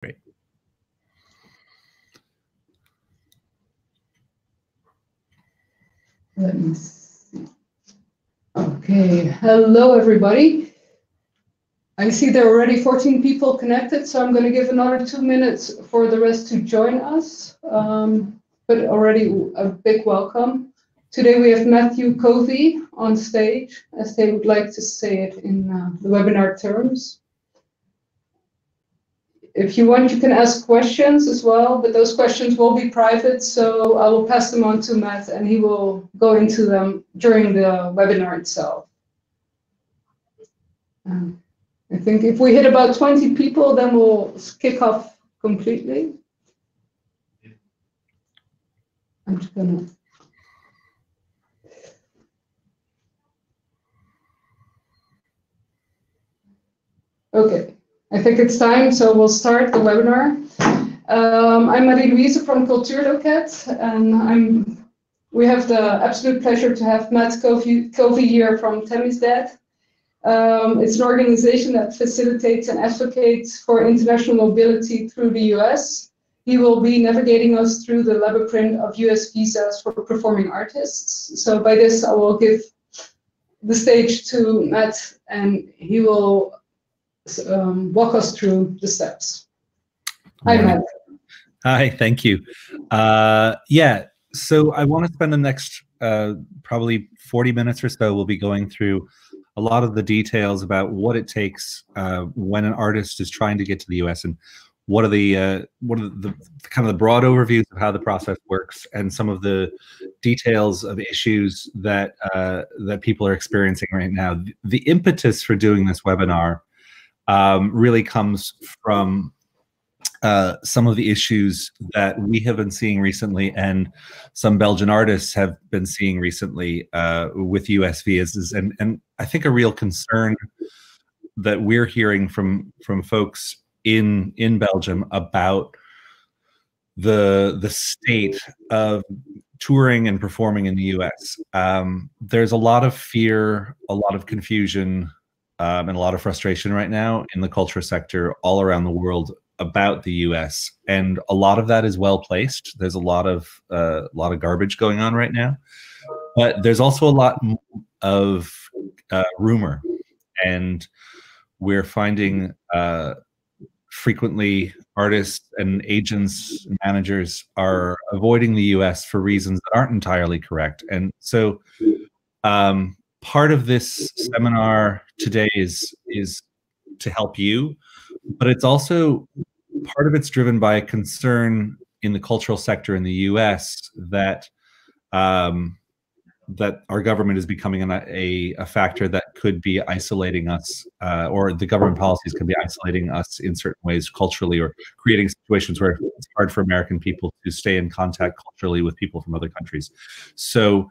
Great. Let me see. Okay, hello everybody. I see there are already 14 people connected, so I'm going to give another 2 minutes for the rest to join us. But already a big welcome. Today we have Matthew Covey on stage, as they would like to say it in the webinar terms. If you want, you can ask questions as well, but those questions will be private, so I will pass them on to Matt and he will go into them during the webinar itself. I think if we hit about 20 people, then we'll kick off completely. I'm just gonna... Okay, I think it's time, so we'll start the webinar. I'm Marie-Louise from Cultuurloket, and we have the absolute pleasure to have Matt Covey here from Tamizdat. It's an organization that facilitates and advocates for international mobility through the US. He will be navigating us through the labyrinth of US visas for performing artists. So by this, I will give the stage to Matt, and he will walk us through the steps. Hi, Matt. Hi, thank you. Yeah, so I want to spend the next probably 40 minutes or so. We'll be going through a lot of the details about what it takes when an artist is trying to get to the US, and what are the kind of the broad overviews of how the process works, and some of the details of issues that that people are experiencing right now. The impetus for doing this webinar really comes from some of the issues that we have been seeing recently, and some Belgian artists have been seeing recently with US visas, and I think a real concern that we're hearing from folks in Belgium about the state of touring and performing in the US. There's a lot of fear, a lot of confusion, and a lot of frustration right now in the culture sector all around the world about the US, and a lot of that is well placed. There's a lot of garbage going on right now, but there's also a lot of rumor, and we're finding frequently artists and agents and managers are avoiding the US for reasons that aren't entirely correct. And so part of this seminar today is to help you, but it's also part of it's driven by a concern in the cultural sector in the US that that our government is becoming a factor that could be isolating us, or the government policies could be isolating us in certain ways culturally, or creating situations where it's hard for American people to stay in contact culturally with people from other countries. So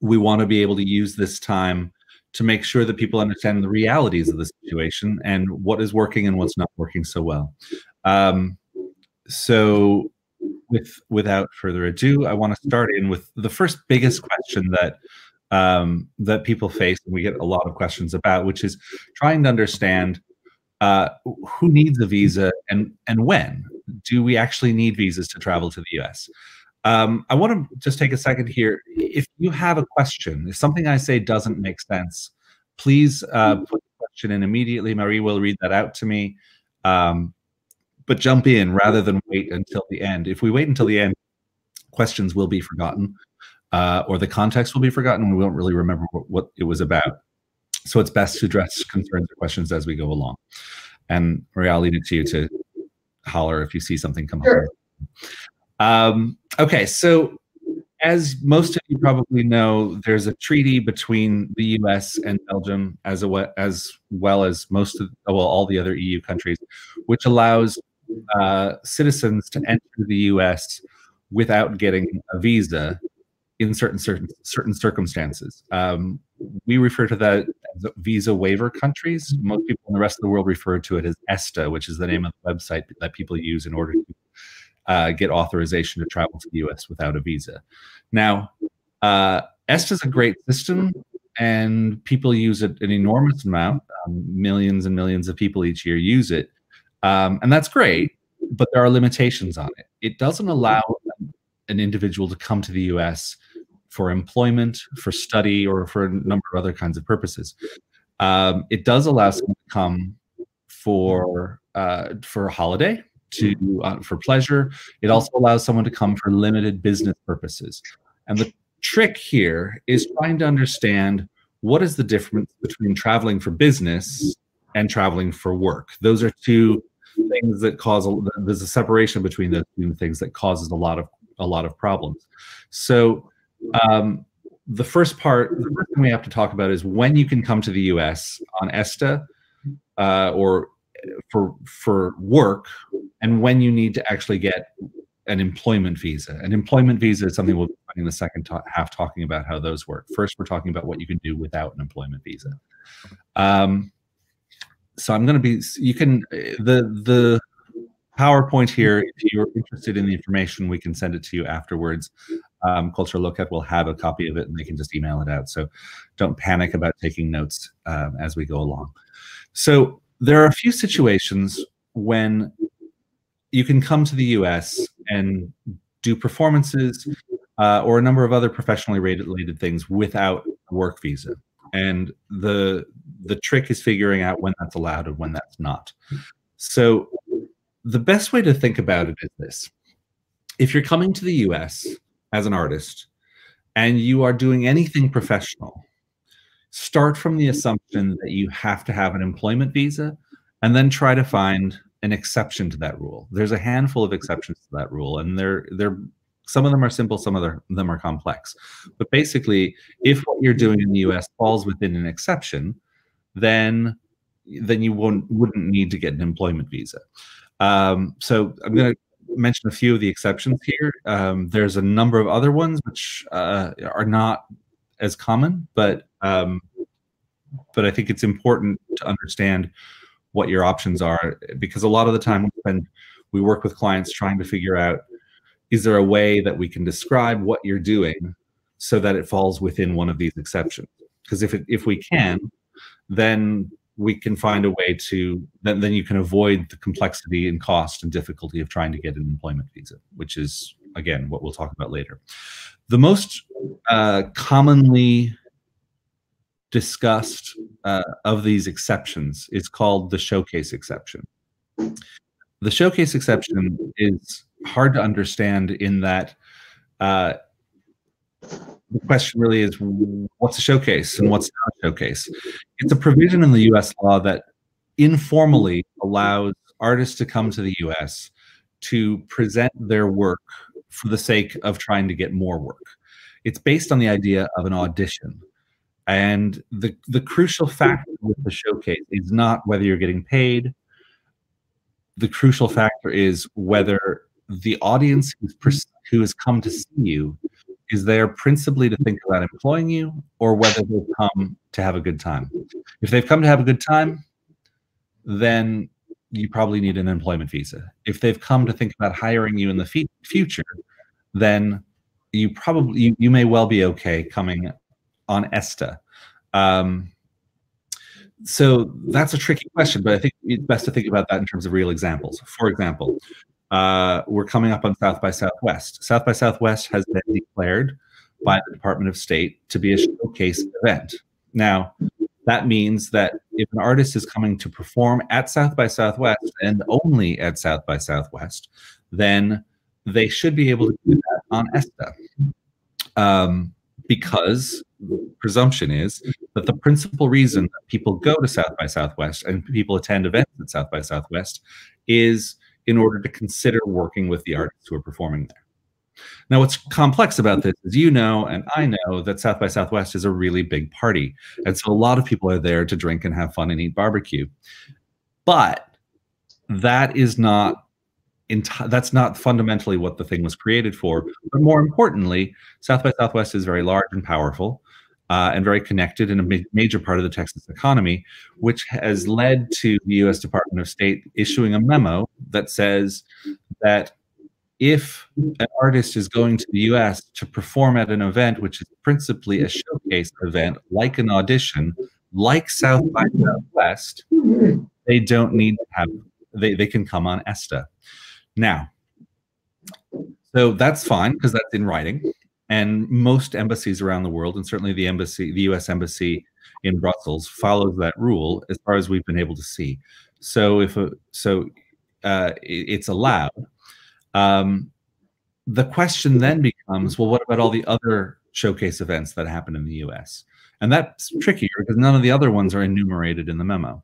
we want to be able to use this time to make sure that people understand the realities of the situation and what is working and what's not working so well. So without further ado, I want to start in with the first biggest question that that people face, and we get a lot of questions about, which is trying to understand who needs a visa, and when do we actually need visas to travel to the US. I want to just take a second here. If you have a question, if something I say doesn't make sense, please put the question in immediately. Marie will read that out to me. But jump in rather than wait until the end. If we wait until the end, questions will be forgotten, or the context will be forgotten. We won't really remember what it was about. So it's best to address concerns or questions as we go along. And Marie, I'll leave it to you to holler if you see something come Sure. up. Okay, so as most of you probably know, there's a treaty between the US and Belgium, as well as most of, well, all the other EU countries, which allows citizens to enter the US without getting a visa in certain circumstances. We refer to that as visa waiver countries. Most people in the rest of the world refer to it as ESTA, which is the name of the website that people use in order to get authorization to travel to the US without a visa. Now, ESTA is a great system, and people use it an enormous amount. Millions and millions of people each year use it. And that's great, but there are limitations on it. It doesn't allow an individual to come to the US for employment, for study, or for a number of other kinds of purposes. It does allow someone to come for a holiday, for pleasure. It also allows someone to come for limited business purposes. And the trick here is trying to understand what is the difference between traveling for business and traveling for work. Those are two things that cause there's a separation between those two things that causes a lot of problems. So the first thing we have to talk about is when you can come to the US on ESTA or for work, and when you need to actually get an employment visa. An employment visa is something we'll be spending the second half talking about how those work. First, we're talking about what you can do without an employment visa. So I'm going to be, the PowerPoint here, if you're interested in the information, we can send it to you afterwards. Cultural Lookout will have a copy of it and they can just email it out. So don't panic about taking notes as we go along. So there are a few situations when you can come to the US and do performances or a number of other professionally related things without a work visa. And the trick is figuring out when that's allowed and when that's not. So the best way to think about it is this. If you're coming to the US as an artist and you are doing anything professional, start from the assumption that you have to have an employment visa and then try to find an exception to that rule. There's a handful of exceptions to that rule, and some of them are simple, some of them are complex. But basically, if what you're doing in the US falls within an exception, then you wouldn't need to get an employment visa. So I'm going to mention a few of the exceptions here. There's a number of other ones which are not as common, but I think it's important to understand what your options are, because a lot of the time we work with clients trying to figure out, is there a way that we can describe what you're doing so that it falls within one of these exceptions? Because if we can, then we can find a way to, then you can avoid the complexity and cost and difficulty of trying to get an employment visa, which is, again, what we'll talk about later. The most commonly discussed of these exceptions is called the showcase exception. The showcase exception is hard to understand in that the question really is, what's a showcase and what's not a showcase? It's a provision in the US law that informally allows artists to come to the US to present their work for the sake of trying to get more work. It's based on the idea of an audition. And the crucial factor with the showcase is not whether you're getting paid. The crucial factor is whether the audience who has come to see you is there principally to think about employing you, or whether they've come to have a good time. If they've come to have a good time, then you probably need an employment visa. If they've come to think about hiring you in the future, then you may well be okay coming on ESTA. So that's a tricky question, but I think it's best to think about that in terms of real examples. For example, we're coming up on South by Southwest. South by Southwest has been declared by the Department of State to be a showcase event. Now, that means that if an artist is coming to perform at South by Southwest and only at South by Southwest, then they should be able to do that on ESTA. Because the presumption is that the principal reason that people go to South by Southwest and people attend events at South by Southwest is in order to consider working with the artists who are performing there. Now, what's complex about this is, you know, and I know that South by Southwest is a really big party. And so a lot of people are there to drink and have fun and eat barbecue. But that is not that's not fundamentally what the thing was created for. But more importantly, South by Southwest is very large and powerful and very connected in a major part of the Texas economy, which has led to the U.S. Department of State issuing a memo that says that if an artist is going to the U.S. to perform at an event which is principally a showcase event, like an audition, like South by Southwest, they don't need to have they can come on ESTA. Now, so that's fine because that's in writing, and most embassies around the world, and certainly the U.S. embassy in Brussels, follows that rule as far as we've been able to see. So it's allowed. The question then becomes, well, what about all the other showcase events that happen in the US? And that's trickier because none of the other ones are enumerated in the memo.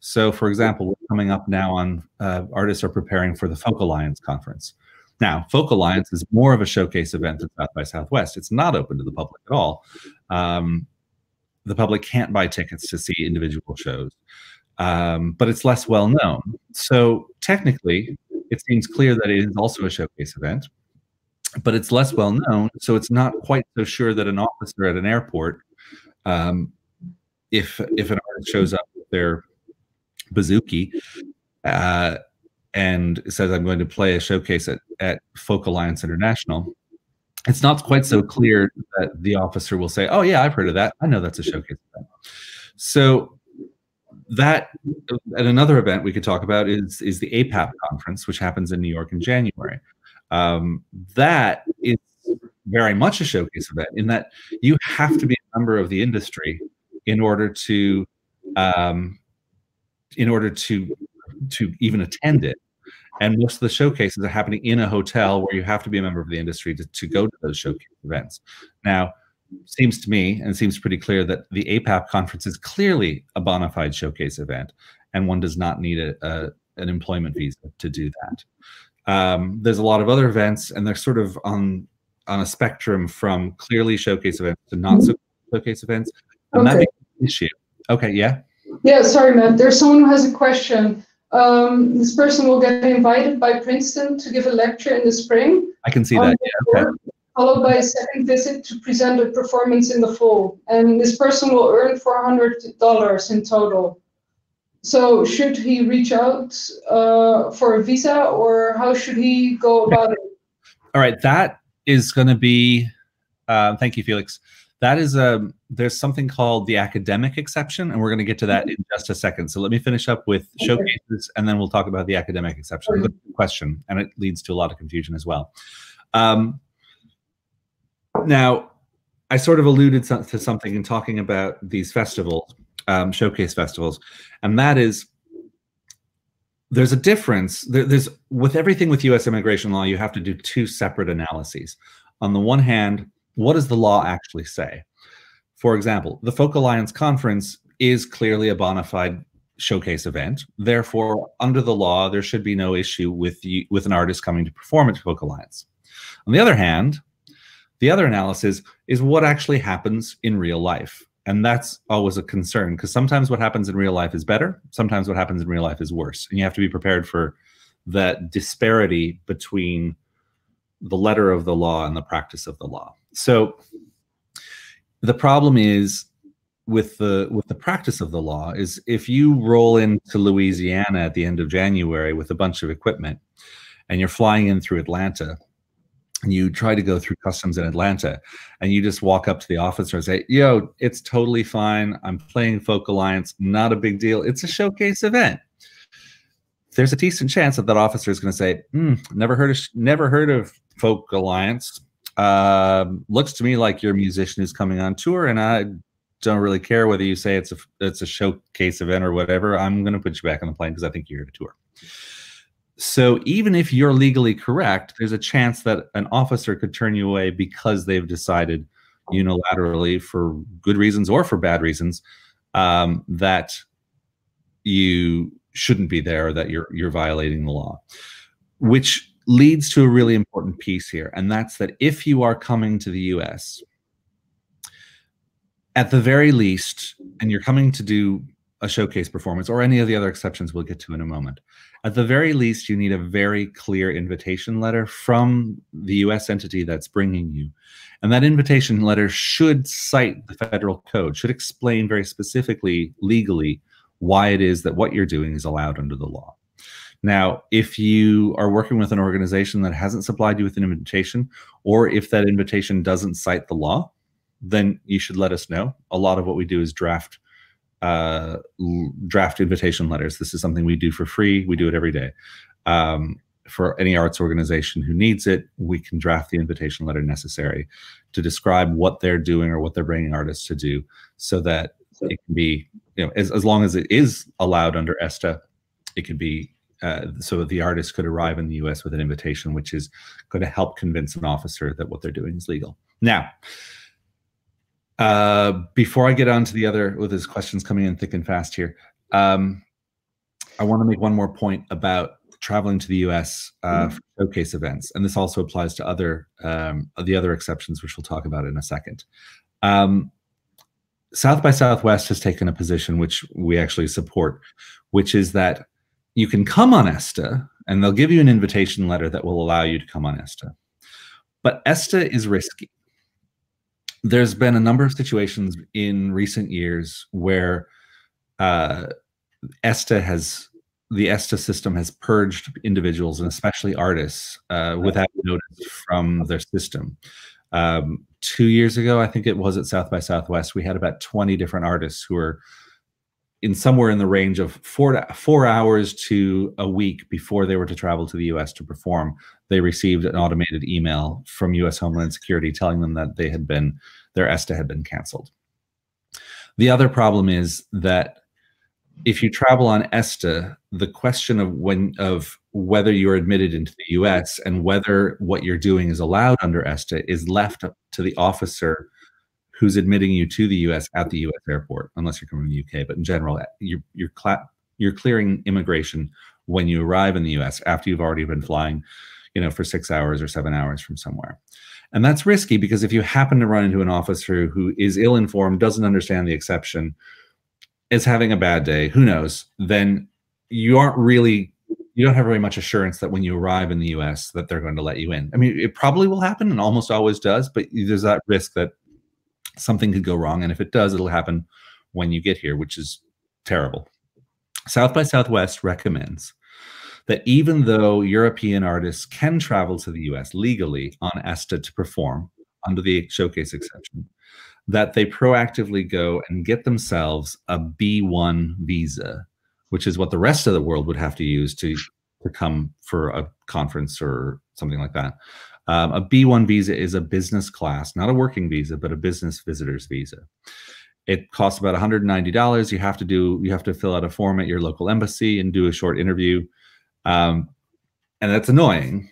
So, for example, we're coming up now on artists are preparing for the Folk Alliance conference. Now, Folk Alliance is more of a showcase event than South by Southwest. It's not open to the public at all. The public can't buy tickets to see individual shows, but it's less well known. So technically, it seems clear that it is also a showcase event, but it's less well known, so it's not quite so sure that an officer at an airport, if an artist shows up with their bouzouki and says, I'm going to play a showcase at Folk Alliance International, it's not quite so clear that the officer will say, oh yeah, I've heard of that. I know that's a showcase event. So that, and another event we could talk about is the APAP conference, which happens in New York in January. That is very much a showcase event in that you have to be a member of the industry in order to even attend it. And most of the showcases are happening in a hotel where you have to be a member of the industry to go to those showcase events. Now, seems to me, and it seems pretty clear, that the APAP conference is clearly a bona fide showcase event, and one does not need an employment visa to do that. There's a lot of other events, and they're sort of on a spectrum from clearly showcase events to not so showcase events. And that becomes an issue. Okay, yeah? Yeah, sorry, Matt. There's someone who has a question. This person will get invited by Princeton to give a lecture in the spring. I can see that, yeah. Okay. Followed by a second visit to present a performance in the fall. And this person will earn $400 in total. So should he reach out for a visa, or how should he go about it? All right, that is going to be, thank you, Felix. That is there's something called the academic exception, and we're going to get to that in just a second. So let me finish up with showcases, and then we'll talk about the academic exception. Good question, and it leads to a lot of confusion as well. Now, I sort of alluded to something in talking about these festivals, showcase festivals, and that is there's a difference. There's with everything with U.S. immigration law, you have to do two separate analyses. On the one hand, what does the law actually say? For example, the Folk Alliance Conference is clearly a bona fide showcase event. Therefore, under the law, there should be no issue with an artist coming to perform at Folk Alliance. On the other hand, the other analysis is what actually happens in real life. And that's always a concern, because sometimes what happens in real life is better, sometimes what happens in real life is worse. And you have to be prepared for that disparity between the letter of the law and the practice of the law. So the problem is with the practice of the law is if you roll into Louisiana at the end of January with a bunch of equipment and you're flying in through Atlanta and you try to go through customs in Atlanta and you just walk up to the officer and say, yo, it's totally fine. I'm playing Folk Alliance, not a big deal. It's a showcase event. There's a decent chance that that officer is going to say, never heard of Folk Alliance. Looks to me like you're a musician who's coming on tour, and I don't really care whether you say it's a showcase event or whatever. I'm going to put you back on the plane because I think you're here to tour. So even if you're legally correct, there's a chance that an officer could turn you away because they've decided unilaterally, for good reasons or for bad reasons, that you shouldn't be there, or that you're violating the law, which leads to a really important piece here, and that's that if you are coming to the US, at the very least, and you're coming to do a showcase performance or any of the other exceptions we'll get to in a moment, at the very least, you need a very clear invitation letter from the US entity that's bringing you. And that invitation letter should cite the federal code, should explain very specifically, legally, why it is that what you're doing is allowed under the law. Now, if you are working with an organization that hasn't supplied you with an invitation, or if that invitation doesn't cite the law, then you should let us know. A lot of what we do is draft draft invitation letters. This is something we do for free. We do it every day. For any arts organization who needs it, we can draft the invitation letter necessary to describe what they're doing or what they're bringing artists to do, so that it can be, as long as it is allowed under ESTA, it could be so that the artist could arrive in the US with an invitation, which is going to help convince an officer that what they're doing is legal. Now, before I get on to the other, with his questions coming in thick and fast here, I want to make one more point about traveling to the US for showcase events, and this also applies to other the other exceptions, which we'll talk about in a second. South by Southwest has taken a position which we actually support, which is that you can come on ESTA, and they'll give you an invitation letter that will allow you to come on ESTA. But ESTA is risky. There's been a number of situations in recent years where the ESTA system has purged individuals, and especially artists, without notice from their system. 2 years ago, I think it was, at South by Southwest, we had about 20 different artists who were somewhere in the range of 4 hours to a week before they were to travel to the US to perform. They received an automated email from US Homeland Security telling them that their ESTA had been canceled. The other problem is that if you travel on ESTA, the question of whether you're admitted into the US and whether what you're doing is allowed under ESTA is left up to the officer who's admitting you to the US at the US airport, unless you're coming from the UK. But in general, you're clearing immigration when you arrive in the US after you've already been flying, for 6 hours or 7 hours from somewhere. And that's risky, because if you happen to run into an officer who is ill-informed, doesn't understand the exception, is having a bad day, who knows, then you don't have very much assurance that when you arrive in the US that they're going to let you in. I mean, it probably will happen, and almost always does, but there's that risk that something could go wrong. And if it does, it'll happen when you get here, which is terrible. South by Southwest recommends that even though European artists can travel to the US legally on ESTA to perform under the showcase exception, that they proactively go and get themselves a B1 visa, which is what the rest of the world would have to use to come for a conference or something like that. A B1 visa is a business class, not a working visa, but a business visitor's visa. It costs about $190. You have to fill out a form at your local embassy and do a short interview. And that's annoying.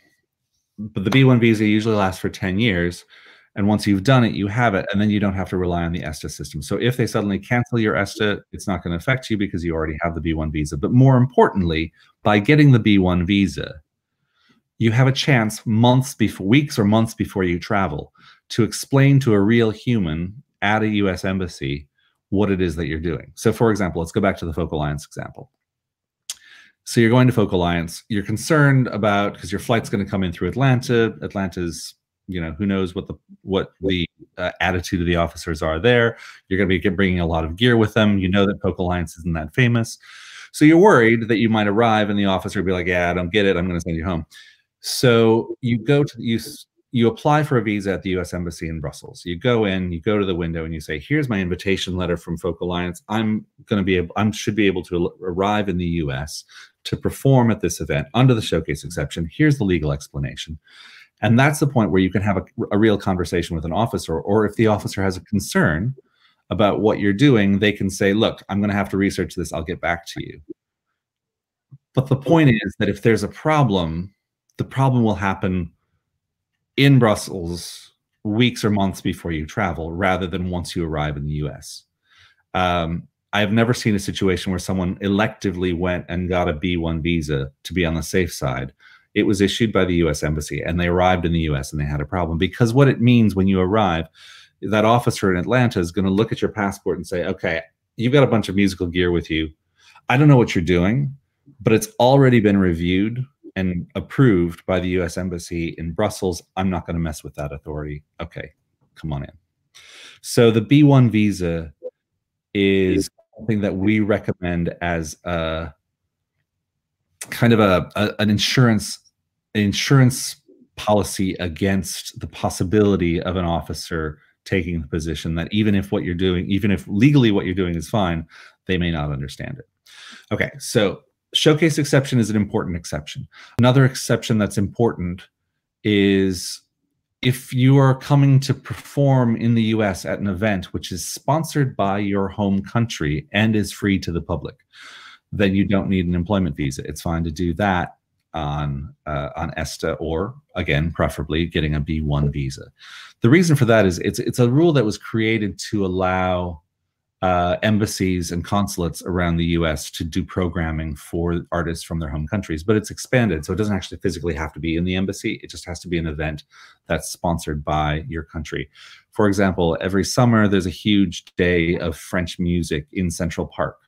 But the B1 visa usually lasts for 10 years. And once you've done it, you have it, and then you don't have to rely on the ESTA system. So if they suddenly cancel your ESTA, it's not going to affect you because you already have the B1 visa. But more importantly, by getting the B1 visa, you have a chance weeks or months before you travel to explain to a real human at a US embassy what it is that you're doing. So for example, let's go back to the Folk Alliance example. So you're going to Folk Alliance, you're concerned about, because your flight's going to come in through Atlanta. Atlanta's, who knows what the attitude of the officers are there. You're going to be bringing a lot of gear with them. You know that Folk Alliance isn't that famous. So you're worried that you might arrive and the officer will be like, yeah, I don't get it, I'm going to send you home. So you you apply for a visa at the US Embassy in Brussels. You go in, you go to the window, and you say, here's my invitation letter from Folk Alliance. I should be able to arrive in the US to perform at this event under the showcase exception. Here's the legal explanation. And that's the point where you can have a real conversation with an officer, or if the officer has a concern about what you're doing, they can say, look, I'm going to have to research this. I'll get back to you. But the point is that if there's a problem, the problem will happen in Brussels weeks or months before you travel, rather than once you arrive in the US. I've never seen a situation where someone electively went and got a B1 visa to be on the safe side. It was issued by the US Embassy, and they arrived in the US and they had a problem. Because what it means when you arrive, that officer in Atlanta is going to look at your passport and say, okay, you've got a bunch of musical gear with you. I don't know what you're doing, but it's already been reviewed and approved by the US Embassy in Brussels. I'm not going to mess with that authority. Okay, come on in. So the B1 visa is something that we recommend as a kind of an insurance policy against the possibility of an officer taking the position that even if legally what you're doing is fine, they may not understand it. Okay, so showcase exception is an important exception. Another exception that's important is if you are coming to perform in the US at an event which is sponsored by your home country and is free to the public, then you don't need an employment visa. It's fine to do that on ESTA, or again, preferably getting a B1 visa. The reason for that is it's a rule that was created to allow embassies and consulates around the US to do programming for artists from their home countries, but it's expanded, so it doesn't actually physically have to be in the embassy. It just has to be an event that's sponsored by your country. For example, every summer there's a huge day of French music in Central Park.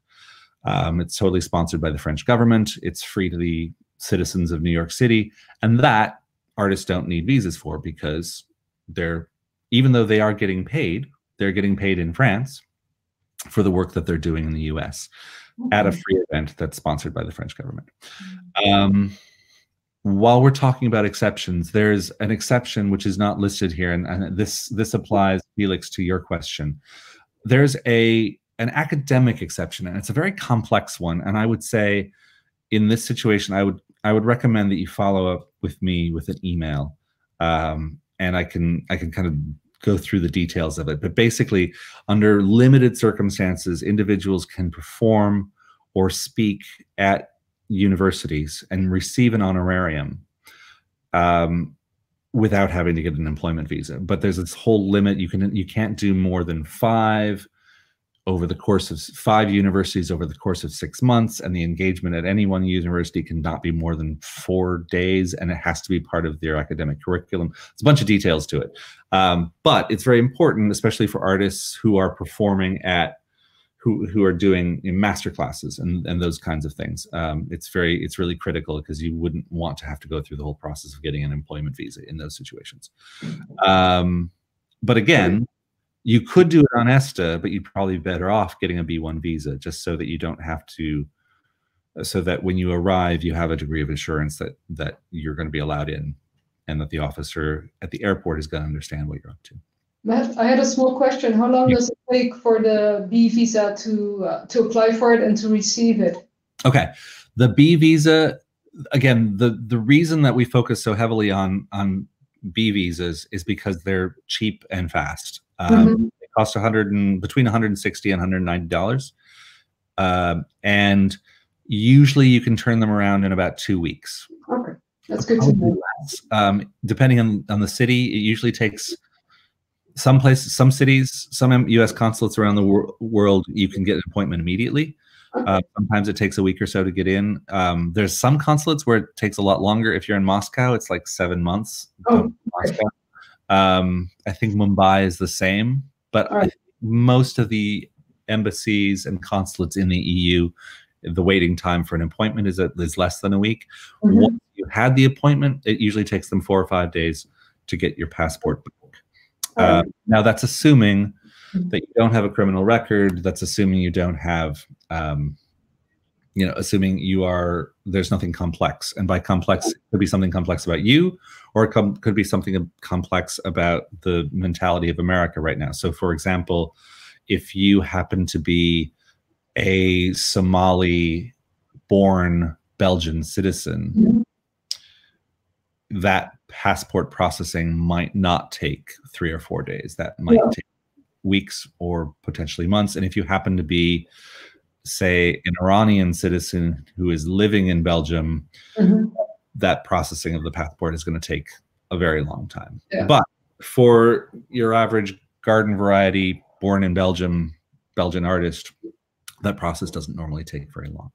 It's totally sponsored by the French government. It's free to the citizens of New York City, and that artists don't need visas for, because even though they are getting paid, they're getting paid in France for the work that they're doing in the US at a free event that's sponsored by the French government. While we're talking about exceptions, there's an exception which is not listed here, and this applies, Felix, to your question. There's an academic exception, and it's a very complex one, and I would say in this situation, I would recommend that you follow up with me with an email, and I can kind of go through the details of it. But basically, under limited circumstances, individuals can perform or speak at universities and receive an honorarium without having to get an employment visa. But there's this whole limit. You can't do more than 5 universities over the course of 6 months, and the engagement at any one university cannot be more than 4 days, and it has to be part of their academic curriculum. It's a bunch of details to it, but it's very important, especially for artists who are performing who are doing master classes and those kinds of things. It's really critical, because you wouldn't want to have to go through the whole process of getting an employment visa in those situations. But again, you could do it on ESTA, but you'd probably be better off getting a B1 visa, just so that you don't have to, so that when you arrive, you have a degree of assurance that you're going to be allowed in, and that the officer at the airport is going to understand what you're up to. Matt, I had a small question. How long does it take for the B visa to apply for it and to receive it? Okay, the B visa, again, the reason that we focus so heavily on B visas is because they're cheap and fast. They cost between $160 and $190, and usually you can turn them around in about 2 weeks. Okay, that's good to know. Depending on the city, it usually takes some places, some cities, some U.S. consulates around the world, you can get an appointment immediately. Sometimes it takes a week or so to get in. There's some consulates where it takes a lot longer. If you're in Moscow, it's like 7 months. Moscow. I think Mumbai is the same, but I think most of the embassies and consulates in the EU, the waiting time for an appointment is less than a week. Once you had the appointment, it usually takes them 4 or 5 days to get your passport back. Now, that's assuming that you don't have a criminal record. That's assuming you don't have, assuming there's nothing complex. And by complex, it could be something complex about you, or it could be something complex about the mentality of America right now. So, for example, if you happen to be a Somali-born Belgian citizen, that passport processing might not take 3 or 4 days. That might take weeks or potentially months. And if you happen to be, say, an Iranian citizen who is living in Belgium, that processing of the passport is going to take a very long time. But for your average garden variety, born in Belgium, Belgian artist, that process doesn't normally take very long.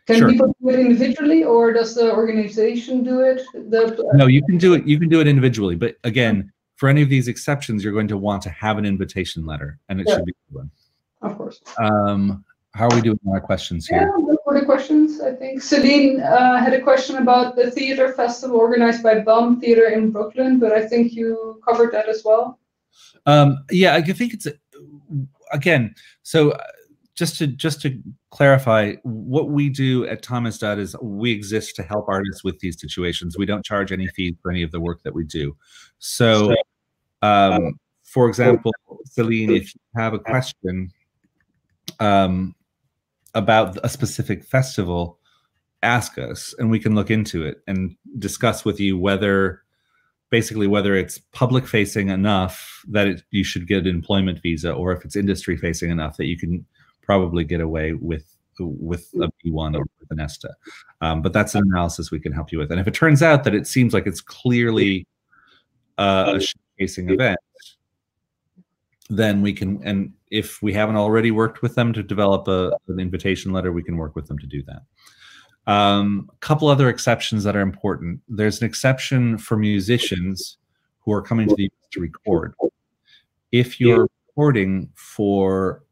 Can people do it individually, or does the organization do it? No, you can do it. You can do it individually. But again, for any of these exceptions, you're going to want to have an invitation letter, and it should be one. Of course. How are we doing on our questions here? Yeah, those were the questions, I think. Celine had a question about the theater festival organized by BUM Theater in Brooklyn, but I think you covered that as well. Yeah, I think it's, again, so just to clarify, what we do at Tamizdat is we exist to help artists with these situations. We don't charge any fees for any of the work that we do. So, for example, Celine, if you have a question about a specific festival, ask us, and we can look into it and discuss with you whether it's public facing enough that you should get an employment visa, or if it's industry facing enough that you can probably get away with a B1 or with an ESTA. But that's an analysis we can help you with. And if it turns out that it seems like it's clearly a showcasing event, then we can, and if we haven't already worked with them to develop an invitation letter, we can work with them to do that. A couple other exceptions that are important. There's an exception for musicians who are coming to the US to record. If you're recording for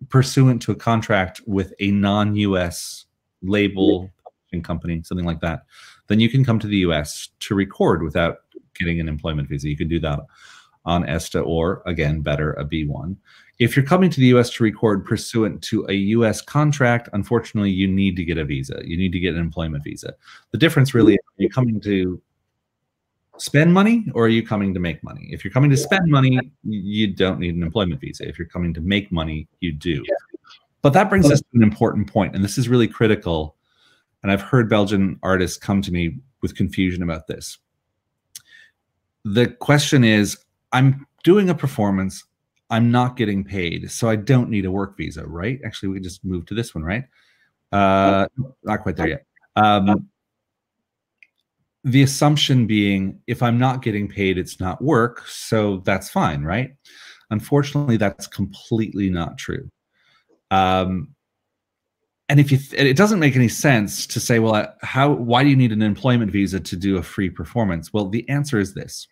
pursuant to a contract with a non-US label publishing company, something like that, then you can come to the US to record without getting an employment visa. You can do that on ESTA, or again, better, a B1. If you're coming to the US to record pursuant to a US contract, unfortunately, you need to get a visa. You need to get an employment visa. The difference really is, are you coming to spend money or are you coming to make money? If you're coming to spend money, you don't need an employment visa. If you're coming to make money, you do. But that brings us to an important point, and this is really critical. And I've heard Belgian artists come to me with confusion about this. The question is, I'm doing a performance, I'm not getting paid, so I don't need a work visa, right? Actually, we can just move to this one, right? Not quite there yet. The assumption being, if I'm not getting paid, it's not work, so that's fine, right? Unfortunately, that's completely not true. And it doesn't make any sense to say, well, why do you need an employment visa to do a free performance? Well, the answer is this.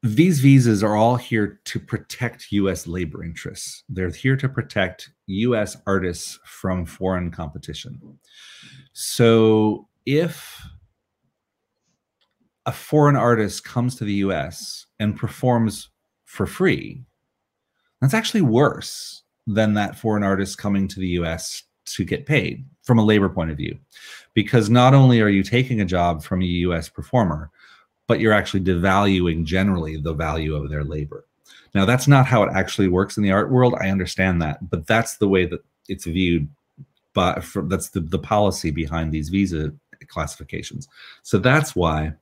These visas are all here to protect US labor interests. They're here to protect US artists from foreign competition. So if a foreign artist comes to the US and performs for free, that's actually worse than that foreign artist coming to the US to get paid from a labor point of view. Because not only are you taking a job from a US performer, but you're actually devaluing generally the value of their labor. Now, that's not how it actually works in the art world. I understand that, but that's the way that it's viewed. But that's the policy behind these visa classifications. So that's why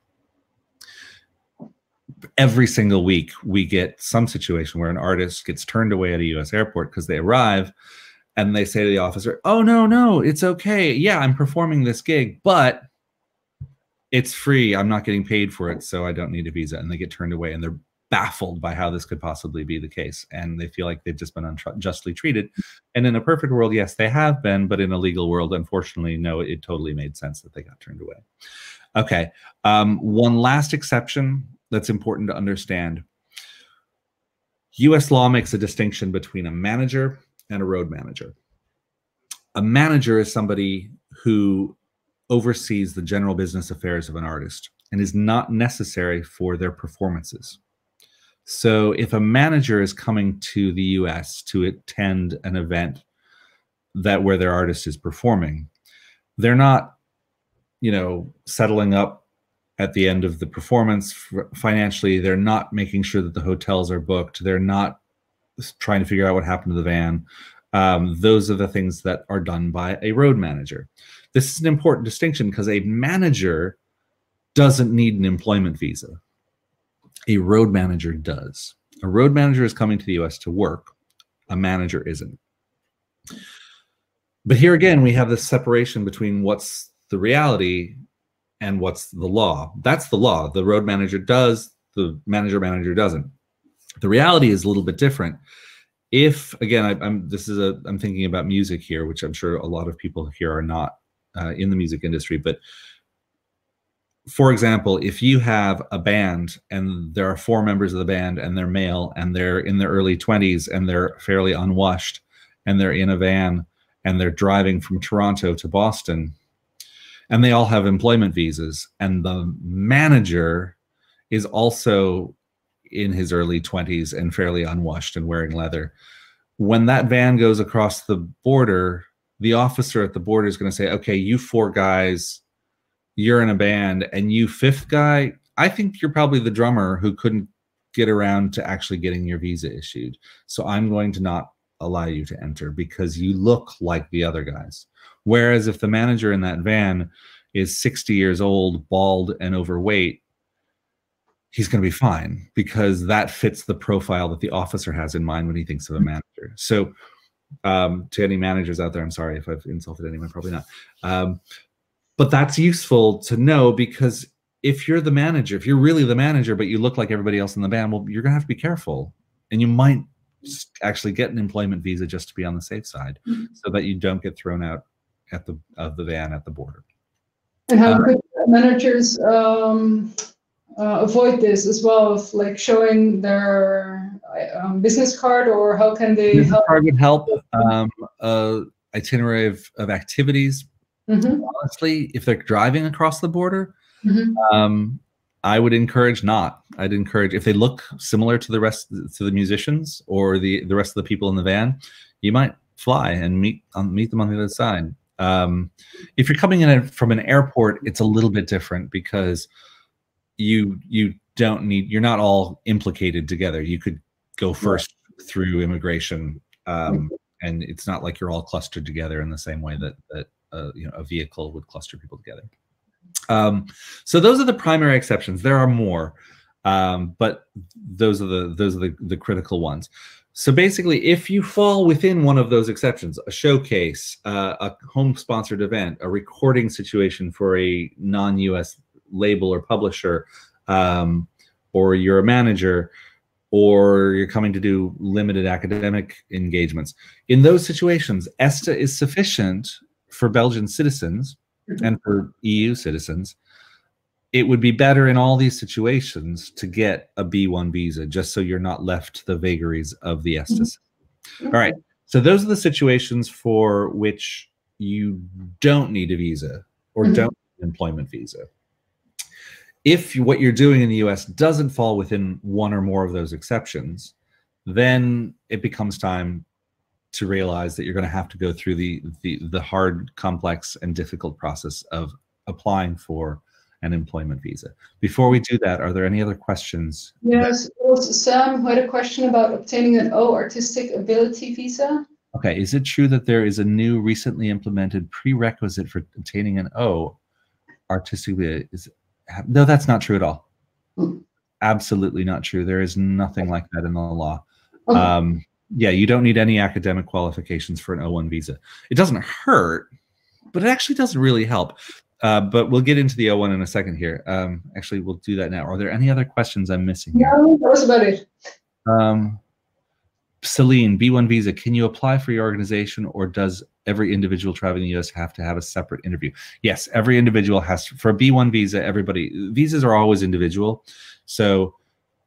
every single week we get some situation where an artist gets turned away at a US airport because they arrive and they say to the officer, oh, no, it's okay. Yeah, I'm performing this gig, but it's free. I'm not getting paid for it, so I don't need a visa. And they get turned away, and they're baffled by how this could possibly be the case. And they feel like they've just been unjustly treated. And in a perfect world, yes, they have been. But in a legal world, unfortunately, no, it totally made sense that they got turned away. Okay. One last exception that's important to understand. US law makes a distinction between a manager and a road manager. A manager is somebody who oversees the general business affairs of an artist and is not necessary for their performances. So if a manager is coming to the US to attend an event where their artist is performing, they're not, settling up at the end of the performance financially. They're not making sure that the hotels are booked. They're not trying to figure out what happened to the van. Those are the things that are done by a road manager. This is an important distinction because a manager doesn't need an employment visa. A road manager does. A road manager is coming to the US to work. A manager isn't. But here again, we have this separation between what's the reality and what's the law. That's the law. The road manager does, the manager doesn't. The reality is a little bit different. If, again, I'm thinking about music here, which I'm sure a lot of people here are not in the music industry, but for example, if you have a band and there are 4 members of the band and they're male and they're in their early 20s and they're fairly unwashed and they're in a van and they're driving from Toronto to Boston and they all have employment visas and the manager is also in his early 20s and fairly unwashed and wearing leather, when that van goes across the border, the officer at the border is going to say, okay, you 4 guys, you're in a band, and you 5th guy, I think you're probably the drummer who couldn't get around to actually getting your visa issued. So I'm going to not allow you to enter because you look like the other guys. Whereas if the manager in that van is 60 years old, bald, and overweight, he's going to be fine because that fits the profile that the officer has in mind when he thinks of a manager. So to any managers out there, I'm sorry if I've insulted anyone, probably not. But that's useful to know because if you're the manager, if you're really the manager, but you look like everybody else in the band, well, you're going to have to be careful. And you might actually get an employment visa just to be on the safe side so that you don't get thrown out at the van at the border. And how could managers avoid this as well, of like showing their business card, or how can they business help? Card would help. Itinerary of activities. Honestly, if they're driving across the border, I would encourage not. I'd encourage if they look similar to the musicians or the rest of the people in the van, you might fly and meet them on the other side. If you're coming in from an airport, it's a little bit different because you're not all implicated together. You could go first through immigration, and it's not like you're all clustered together in the same way that a vehicle would cluster people together. So those are the primary exceptions. There are more, but those are the critical ones. So basically, if you fall within one of those exceptions, a showcase, a home-sponsored event, a recording situation for a non-US label or publisher, or you're a manager, or you're coming to do limited academic engagements, in those situations, ESTA is sufficient for Belgian citizens and for EU citizens. It would be better in all these situations to get a B1 visa, just so you're not left to the vagaries of the ESTA system. All right, so those are the situations for which you don't need a visa or don't need an employment visa. If what you're doing in the US doesn't fall within one or more of those exceptions, then it becomes time to realize that you're going to have to go through the hard, complex, and difficult process of applying for an employment visa. Before we do that, are there any other questions? Yes, Sam had a question about obtaining an O artistic ability visa. Okay, is it true that there is a new recently implemented prerequisite for obtaining an O artistic visa? No, that's not true at all. Absolutely not true. There is nothing like that in the law. Okay. Yeah, you don't need any academic qualifications for an O1 visa. It doesn't hurt, but it actually doesn't really help. But we'll get into the O1 in a second here. Actually, we'll do that now. Are there any other questions I'm missing here? No, that was about it. Celine, B1 visa, can you apply for your organization, or does every individual traveling in the US have to have a separate interview? Yes, every individual has to. For a B1 visa, visas are always individual. So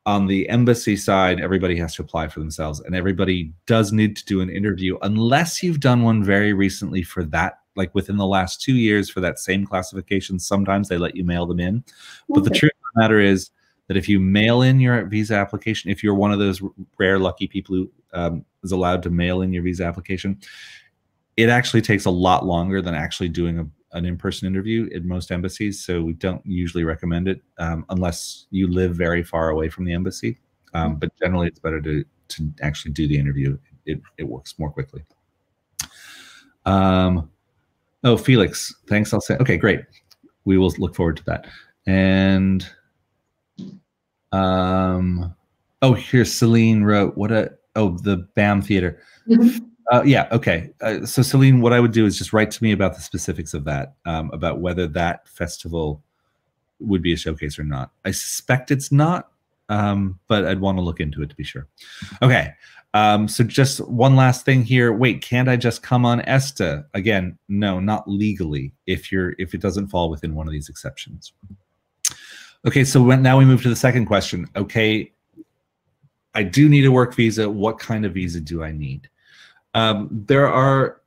on the embassy side, everybody has to apply for themselves, and everybody does need to do an interview unless you've done one very recently for that, like within the last 2 years for that same classification. Sometimes they let you mail them in. But the truth of the matter is that if you mail in your visa application, if you're one of those rare lucky people who is allowed to mail in your visa application, it actually takes a lot longer than actually doing an in-person interview in most embassies. So we don't usually recommend it unless you live very far away from the embassy. But generally, it's better to actually do the interview. It works more quickly. Oh, Felix, thanks. I'll say, okay, great. We will look forward to that. And oh, here's Celine wrote, the BAM Theater. Yeah, okay. So Celine, what I would do is just write to me about the specifics of that, about whether that festival would be a showcase or not. I suspect it's not, but I'd want to look into it to be sure. Okay, so just one last thing here. Wait, can't I just come on ESTA? Again, no, not legally if it doesn't fall within one of these exceptions. Okay, so now we move to the second question. Okay, I do need a work visa. What kind of visa do I need? There are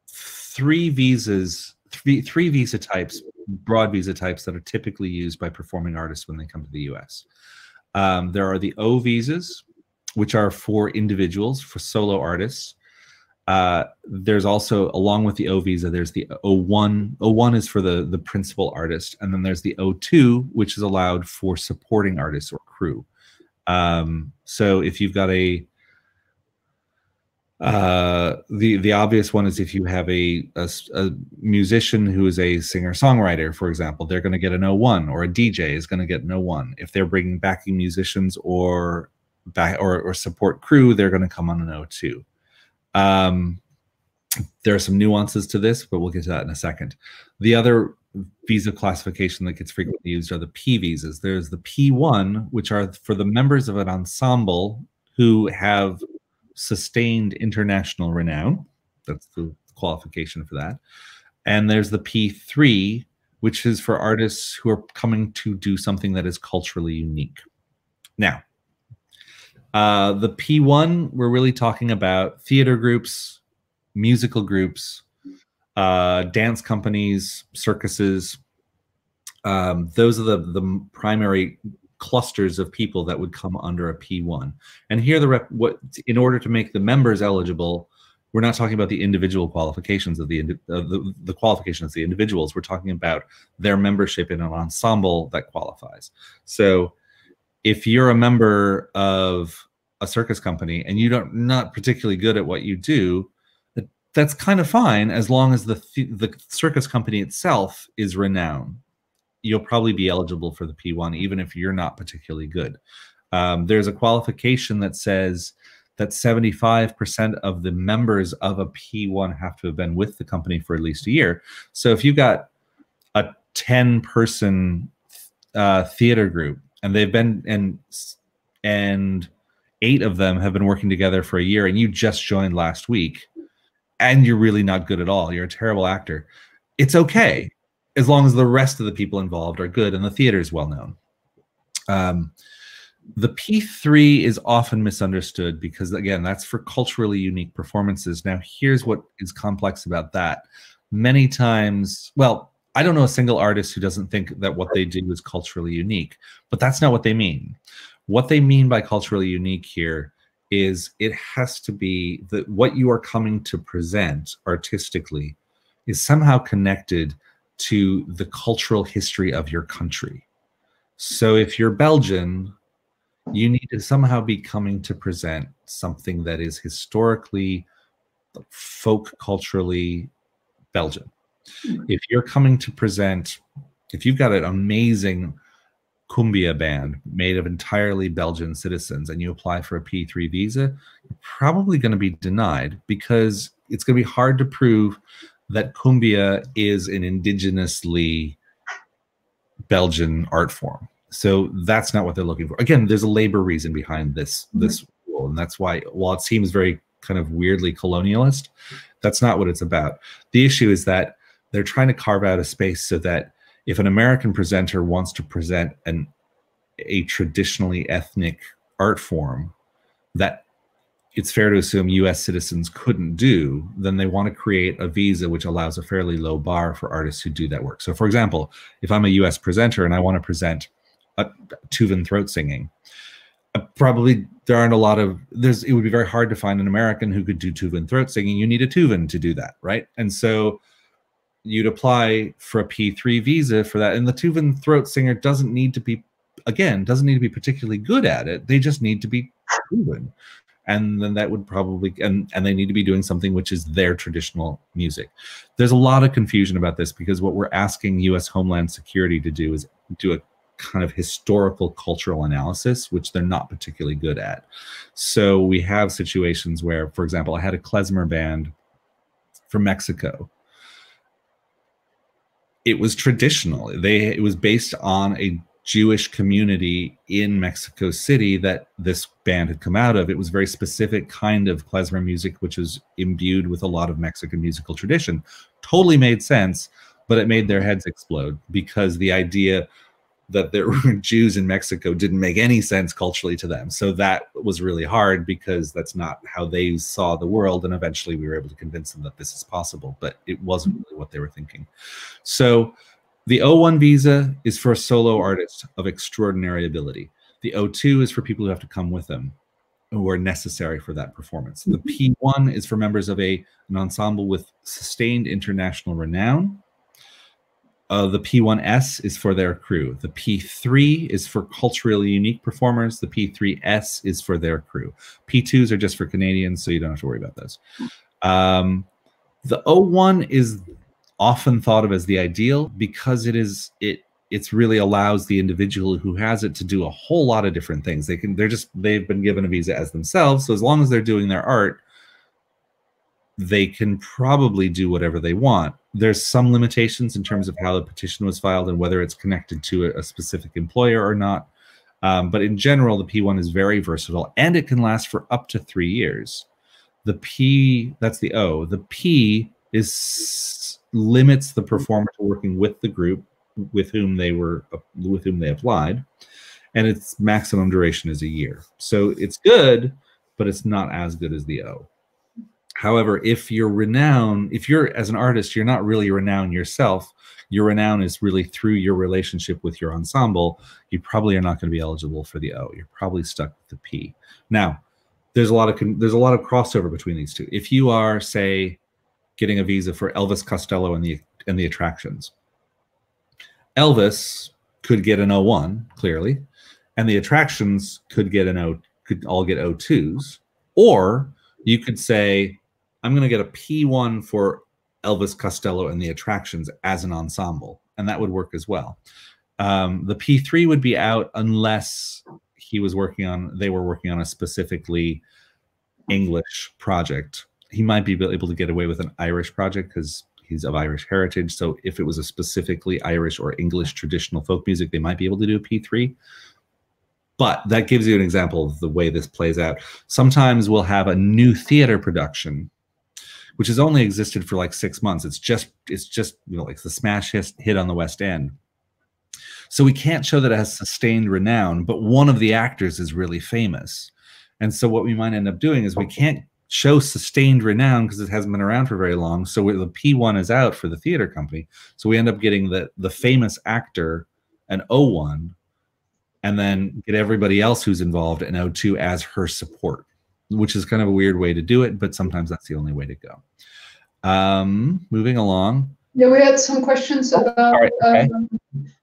three visa types, broad visa types, that are typically used by performing artists when they come to the US. There are the O visas, which are for individuals, for solo artists. There's also, along with the O visa, there's the O1. O1 is for the principal artist, and then there's the O2, which is allowed for supporting artists or crew. So if you've got the obvious one is if you have a musician who is a singer-songwriter, for example, they're going to get an O1, or a DJ is going to get an O1. If they're bringing backing musicians or support crew, they're going to come on an O2. There are some nuances to this, but we'll get to that in a second. The other visa classification that gets frequently used are the P visas. There's the P1, which are for the members of an ensemble who have sustained international renown. That's the qualification for that. And there's the P3, which is for artists who are coming to do something that is culturally unique. Now, the P1, we're really talking about theater groups, musical groups, dance companies, circuses. Those are the primary clusters of people that would come under a P1. And here, in order to make the members eligible, we're not talking about the individual qualifications of the qualifications of the individuals. We're talking about their membership in an ensemble that qualifies. So if you're a member of a circus company and you're not particularly good at what you do, that's kind of fine, as long as the circus company itself is renowned. You'll probably be eligible for the P1, even if you're not particularly good. There's a qualification that says that 75% of the members of a P1 have to have been with the company for at least a year. So if you've got a 10-person theater group, and they've been and 8 of them have been working together for a year, and you just joined last week, and you're really not good at all, you're a terrible actor, it's okay, as long as the rest of the people involved are good and the theater is well known. The P3 is often misunderstood because, again, that's for culturally unique performances. Now, here's what is complex about that. Many times, well, I don't know a single artist who doesn't think that what they do is culturally unique, but that's not what they mean. What they mean by culturally unique here is it has to be that what you are coming to present artistically is somehow connected to the cultural history of your country. So if you're Belgian, you need to somehow be coming to present something that is historically, folk culturally Belgian. If you're coming to present, if you've got an amazing cumbia band made of entirely Belgian citizens and you apply for a P3 visa, you're probably going to be denied, because it's going to be hard to prove that cumbia is an indigenously Belgian art form. So that's not what they're looking for. Again, there's a labor reason behind this rule, and that's why, while it seems very kind of weirdly colonialist, that's not what it's about. The issue is that they're trying to carve out a space so that if an American presenter wants to present a traditionally ethnic art form that it's fair to assume US citizens couldn't do, then they want to create a visa which allows a fairly low bar for artists who do that work. So for example, if I'm a US presenter and I want to present a Tuvan throat singing, there aren't a lot of, it would be very hard to find an American who could do Tuvan throat singing. You need a Tuvan to do that, right? And so you'd apply for a P3 visa for that. And the Tuvan throat singer doesn't need to be particularly good at it. They just need to be Tuvan. And then that would probably, and they need to be doing something which is their traditional music. There's a lot of confusion about this, because what we're asking US Homeland Security to do is do a kind of historical cultural analysis, which they're not particularly good at. So we have situations where, for example, I had a klezmer band from Mexico. It was traditional. It was based on a Jewish community in Mexico City that this band had come out of. It was very specific kind of klezmer music, which was imbued with a lot of Mexican musical tradition. Totally made sense, but it made their heads explode, because the idea that there were Jews in Mexico didn't make any sense culturally to them. So that was really hard, because that's not how they saw the world. And eventually we were able to convince them that this is possible, but it wasn't really what they were thinking. So the O1 visa is for a solo artist of extraordinary ability. The O2 is for people who have to come with them, who are necessary for that performance. The P1 is for members of an ensemble with sustained international renown. The P1S is for their crew. The P3 is for culturally unique performers. The P3S is for their crew. P2s are just for Canadians, so you don't have to worry about those. The O1 is often thought of as the ideal because it's really allows the individual who has it to do a whole lot of different things. They've been given a visa as themselves, so as long as they're doing their art, they can probably do whatever they want. There's some limitations in terms of how the petition was filed and whether it's connected to a specific employer or not. But in general, the P1 is very versatile, and it can last for up to 3 years. The P, that's the O. The P limits the performer to working with the group with whom they applied, and its maximum duration is a year. So it's good, but it's not as good as the O. However, if you're as an artist, you're not really renowned yourself. Your renown is really through your relationship with your ensemble. You probably are not going to be eligible for the O. You're probably stuck with the P. Now, there's a lot of crossover between these two. If you are, say, getting a visa for Elvis Costello and the Attractions, Elvis could get an O1 clearly, and the Attractions could all get O2s, or you could say, I'm going to get a P1 for Elvis Costello and the Attractions as an ensemble, and that would work as well. The P3 would be out unless they were working on a specifically English project. He might be able to get away with an Irish project because he's of Irish heritage. So if it was a specifically Irish or English traditional folk music, they might be able to do a P3. But that gives you an example of the way this plays out. Sometimes we'll have a new theater production, which has only existed for like 6 months. It's just like the smash hit on the West End. So we can't show that it has sustained renown, but one of the actors is really famous. And so what we might end up doing is we can't show sustained renown because it hasn't been around for very long. So the P1 is out for the theater company. So we end up getting the famous actor an O1, and then get everybody else who's involved an O2 as her support, which is kind of a weird way to do it, but sometimes that's the only way to go. Moving along. Yeah, we had some questions about the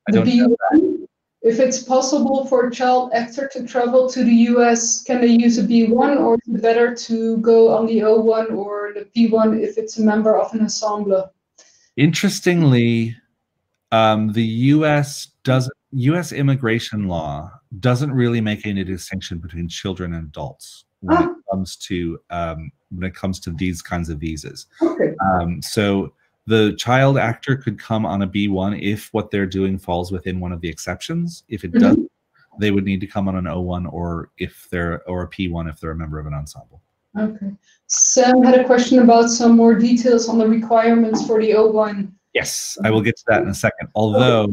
B1. If it's possible for a child actor to travel to the US, can they use a B1, or is it better to go on the O1 or the P1 if it's a member of an ensemble? Interestingly, the U.S. immigration law doesn't really make any distinction between children and adults when it comes to these kinds of visas. Okay. So the child actor could come on a B1 if what they're doing falls within one of the exceptions. If it doesn't, they would need to come on an O1 or a P1 if they're a member of an ensemble. Okay. Sam had a question about some more details on the requirements for the O1. Yes, I will get to that in a second. Although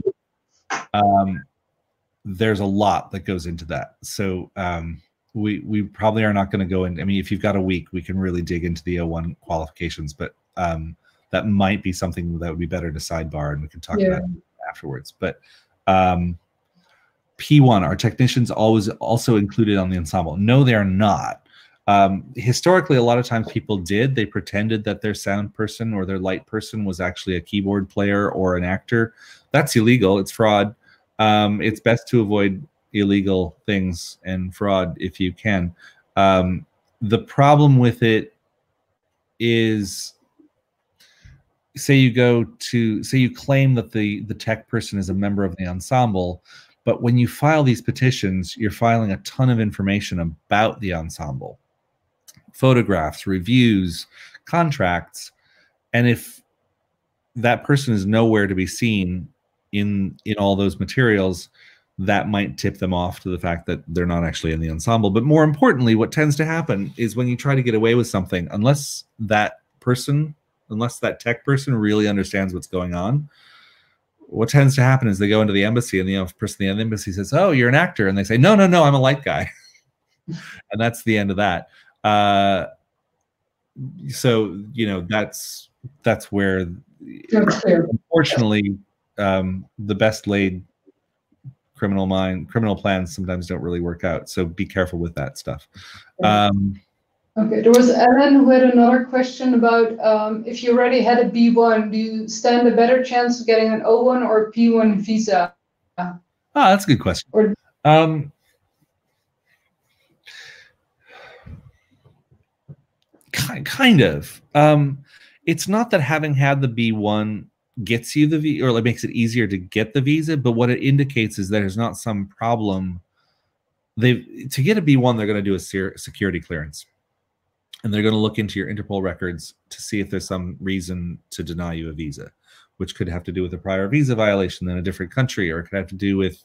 there's a lot that goes into that. So we probably are not going to go in. I mean, if you've got a week, we can really dig into the O1 qualifications, but that might be something that would be better to sidebar, and we can talk about it afterwards. But P1, are technicians always also included on the ensemble? No, they're not. Historically, a lot of times people did. They pretended that their sound person or their light person was actually a keyboard player or an actor. That's illegal. It's fraud. It's best to avoid illegal things and fraud if you can. The problem with it is, say you claim that the tech person is a member of the ensemble, but when you file these petitions, you're filing a ton of information about the ensemble. Photographs, reviews, contracts, and if that person is nowhere to be seen in all those materials, that might tip them off to the fact that they're not actually in the ensemble. But more importantly, what tends to happen is when you try to get away with something, unless that tech person really understands what's going on, what tends to happen is they go into the embassy, and the person in the embassy says, "Oh, you're an actor," and they say, "No, I'm a light guy," and that's the end of that. So that's where, unfortunately, the best laid criminal plans sometimes don't really work out. So be careful with that stuff. Okay, there was Ellen who had another question about if you already had a B1, do you stand a better chance of getting an O1 or a P1 visa? Ah, that's a good question. Or kind of. It's not that having had the B1 gets you the visa, or like makes it easier to get the visa, but what it indicates is there's not some problem. To get a B1, they're going to do a security clearance. And they're going to look into your Interpol records to see if there's some reason to deny you a visa, which could have to do with a prior visa violation in a different country, or it could have to do with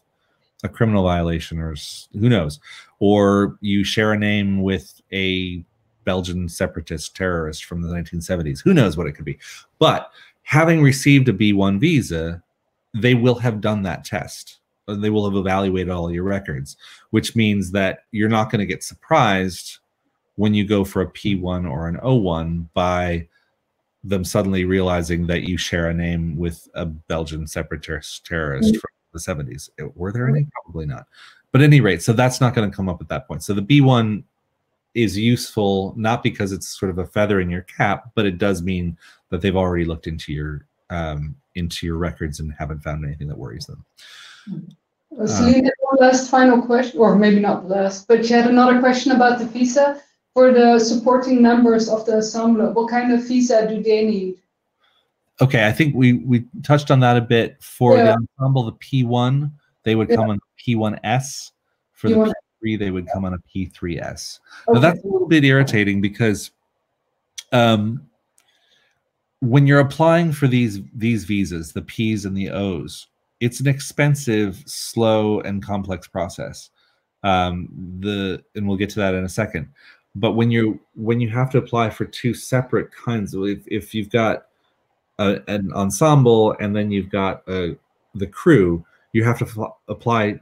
a criminal violation, or who knows. Or you share a name with a Belgian separatist terrorist from the 1970s. Who knows what it could be. But having received a B1 visa, they will have done that test. They will have evaluated all your records, which means that you're not going to get surprised when you go for a P1 or an O1 by them suddenly realizing that you share a name with a Belgian separatist terrorist from the 70s. Were there any? Probably not. But at any rate, so that's not going to come up at that point. So the B1 is useful, not because it's sort of a feather in your cap, but it does mean that they've already looked into your records and haven't found anything that worries them. Celine, one last final question, or maybe not last, but you had another question about the visa. For the supporting members of the ensemble, what kind of visa do they need? Okay, I think we touched on that a bit. For the ensemble, the P1, they would come on P1S. For the P3, they would come on a P3S. Okay. Now that's a little bit irritating because when you're applying for these visas, the P's and the O's, it's an expensive, slow, and complex process. And we'll get to that in a second. But when you have to apply for two separate kinds of, if you've got an ensemble and then you've got the crew, you have to apply.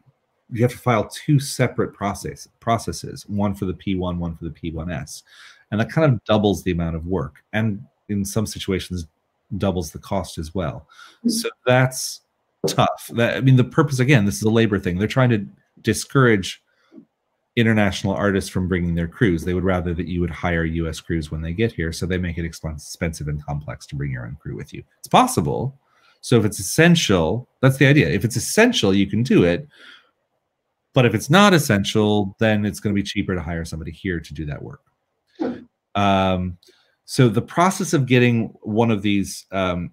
You have to file two separate processes, one for the P1, one for the P1S, and that kind of doubles the amount of work, and in some situations doubles the cost as well. So that's tough. I mean, the purpose, again, this is a labor thing. They're trying to discourage international artists from bringing their crews. They would rather that you would hire US crews when they get here, so they make it expensive and complex to bring your own crew with you. It's possible. So if it's essential, that's the idea. If it's essential, you can do it. But if it's not essential, then it's going to be cheaper to hire somebody here to do that work. So the process of getting one of these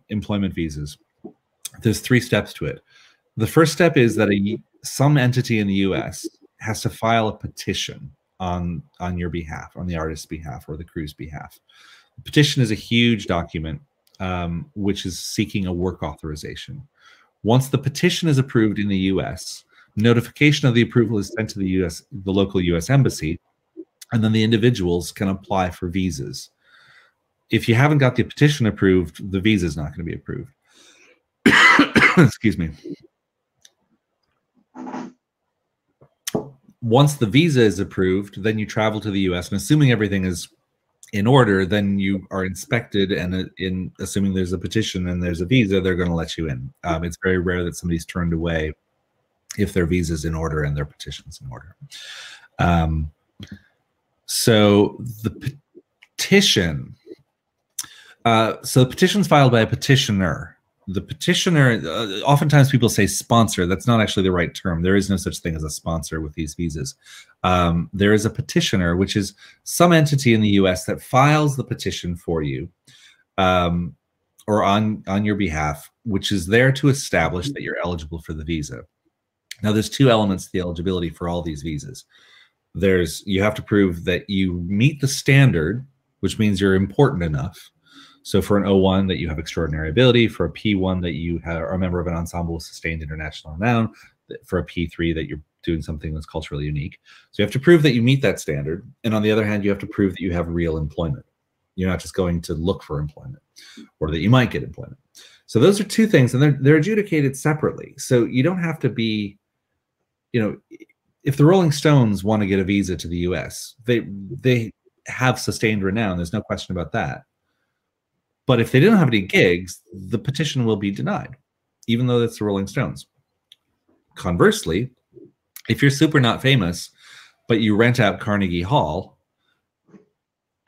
employment visas, there's 3 steps to it. The first step is that some entity in the US has to file a petition on your behalf, on the artist's behalf or the crew's behalf. The petition is a huge document which is seeking a work authorization. Once the petition is approved in the US, notification of the approval is sent to the local US embassy, and then the individuals can apply for visas. If you haven't got the petition approved, the visa is not going to be approved. Excuse me. Once the visa is approved, then you travel to the US, and assuming everything is in order, then you are inspected, and assuming there's a petition and there's a visa, they're going to let you in. It's very rare that somebody's turned away if their visa's in order and their petition's in order. So the petition, so the petition's filed by a petitioner. The petitioner, oftentimes people say sponsor. That's not actually the right term. There is no such thing as a sponsor with these visas. There is a petitioner, which is some entity in the US that files the petition for you or on your behalf, which is there to establish that you're eligible for the visa. Now, there's 2 elements to the eligibility for all these visas. You have to prove that you meet the standard, which means you're important enough. So for an O1, that you have extraordinary ability. For a P1, that you are a member of an ensemble with sustained international renown. For a P3, that you're doing something that's culturally unique. So you have to prove that you meet that standard. And on the other hand, you have to prove that you have real employment. You're not just going to look for employment, or that you might get employment. So those are 2 things, and they're adjudicated separately. So you don't have to be, if the Rolling Stones want to get a visa to the US, they have sustained renown. There's no question about that. But if they didn't have any gigs, the petition will be denied, even though it's the Rolling Stones. Conversely, if you're super not famous, but you rent out Carnegie Hall,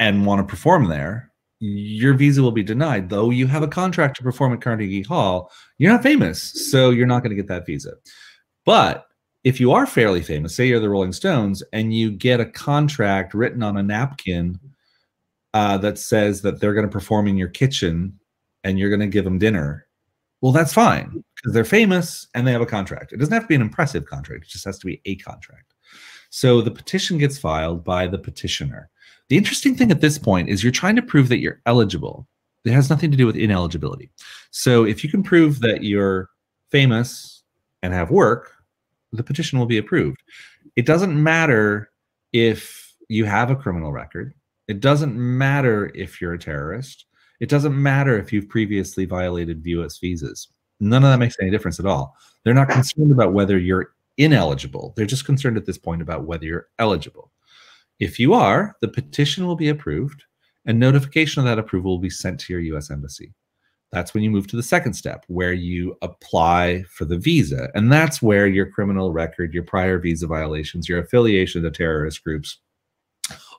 and want to perform there, your visa will be denied. Though you have a contract to perform at Carnegie Hall, you're not famous, so you're not going to get that visa. But if you are fairly famous, say you're the Rolling Stones, and you get a contract written on a napkin that says that they're going to perform in your kitchen and you're going to give them dinner, well, that's fine because they're famous and they have a contract. It doesn't have to be an impressive contract. It just has to be a contract. So the petition gets filed by the petitioner. The interesting thing at this point is you're trying to prove that you're eligible. It has nothing to do with ineligibility. So if you can prove that you're famous and have work, the petition will be approved. It doesn't matter if you have a criminal record. It doesn't matter if you're a terrorist. It doesn't matter if you've previously violated US visas. None of that makes any difference at all. They're not concerned about whether you're ineligible. They're just concerned at this point about whether you're eligible. If you are, the petition will be approved and notification of that approval will be sent to your US embassy. That's when you move to the second step, where you apply for the visa. And that's where your criminal record, your prior visa violations, your affiliation to terrorist groups,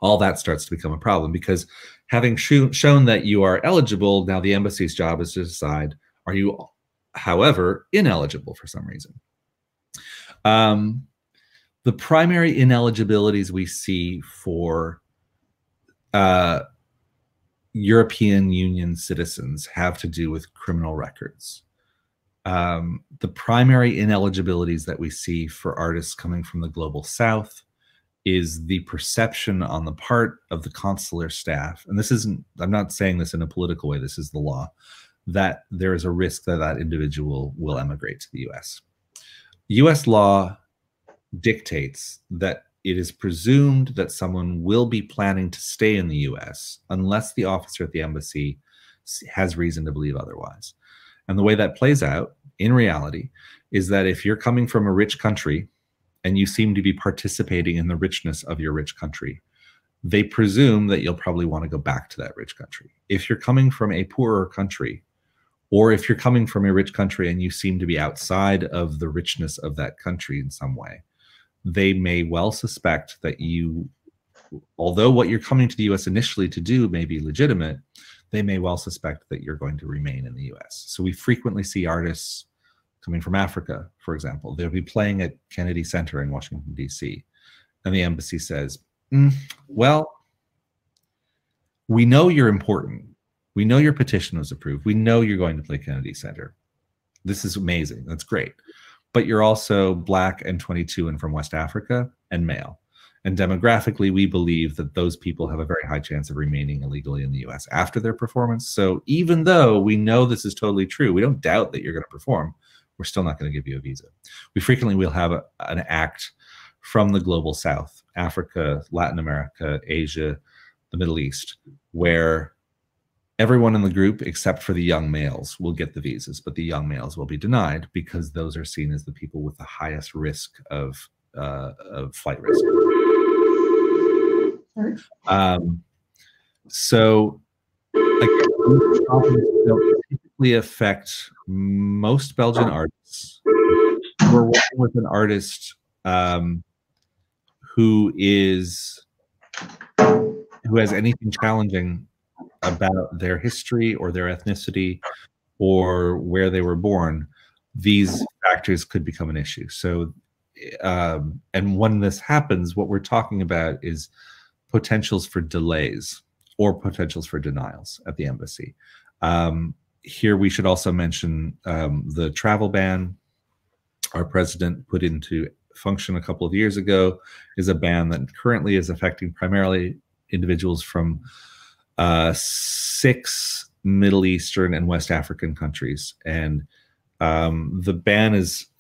all that starts to become a problem, because having shown that you are eligible, now the embassy's job is to decide, are you, however, ineligible for some reason? The primary ineligibilities we see for European Union citizens have to do with criminal records. The primary ineligibilities that we see for artists coming from the global south is the perception on the part of the consular staff, and this isn't, I'm not saying this in a political way, this is the law, that there is a risk that that individual will emigrate to the US. US law dictates that it is presumed that someone will be planning to stay in the US unless the officer at the embassy has reason to believe otherwise. And the way that plays out in reality is that if you're coming from a rich country and you seem to be participating in the richness of your rich country, they presume that you'll probably want to go back to that rich country. If you're coming from a poorer country, or if you're coming from a rich country and you seem to be outside of the richness of that country in some way, they may well suspect that you, although what you're coming to the US initially to do may be legitimate, they may well suspect that you're going to remain in the US. So we frequently see artists coming from Africa, for example. They'll be playing at Kennedy Center in Washington, D.C. And the embassy says, well, we know you're important. We know your petition was approved. We know you're going to play Kennedy Center. This is amazing. That's great. But you're also Black and 22 and from West Africa and male. And demographically, we believe that those people have a very high chance of remaining illegally in the US after their performance. So even though we know this is totally true, we don't doubt that you're going to perform, we're still not going to give you a visa. We frequently will have an act from the global south, Africa, Latin America, Asia, the Middle East, where everyone in the group except for the young males will get the visas, but the young males will be denied because those are seen as the people with the highest risk of flight risk. So again, these problems don't typically affect most Belgian artists. We're working with an artist who has anything challenging about their history or their ethnicity or where they were born, these factors could become an issue. So, and when this happens, what we're talking about is potentials for delays or potentials for denials at the embassy. Here we should also mention the travel ban our president put into function a couple of years ago is a ban that currently is affecting primarily individuals from 6 Middle Eastern and West African countries. And the ban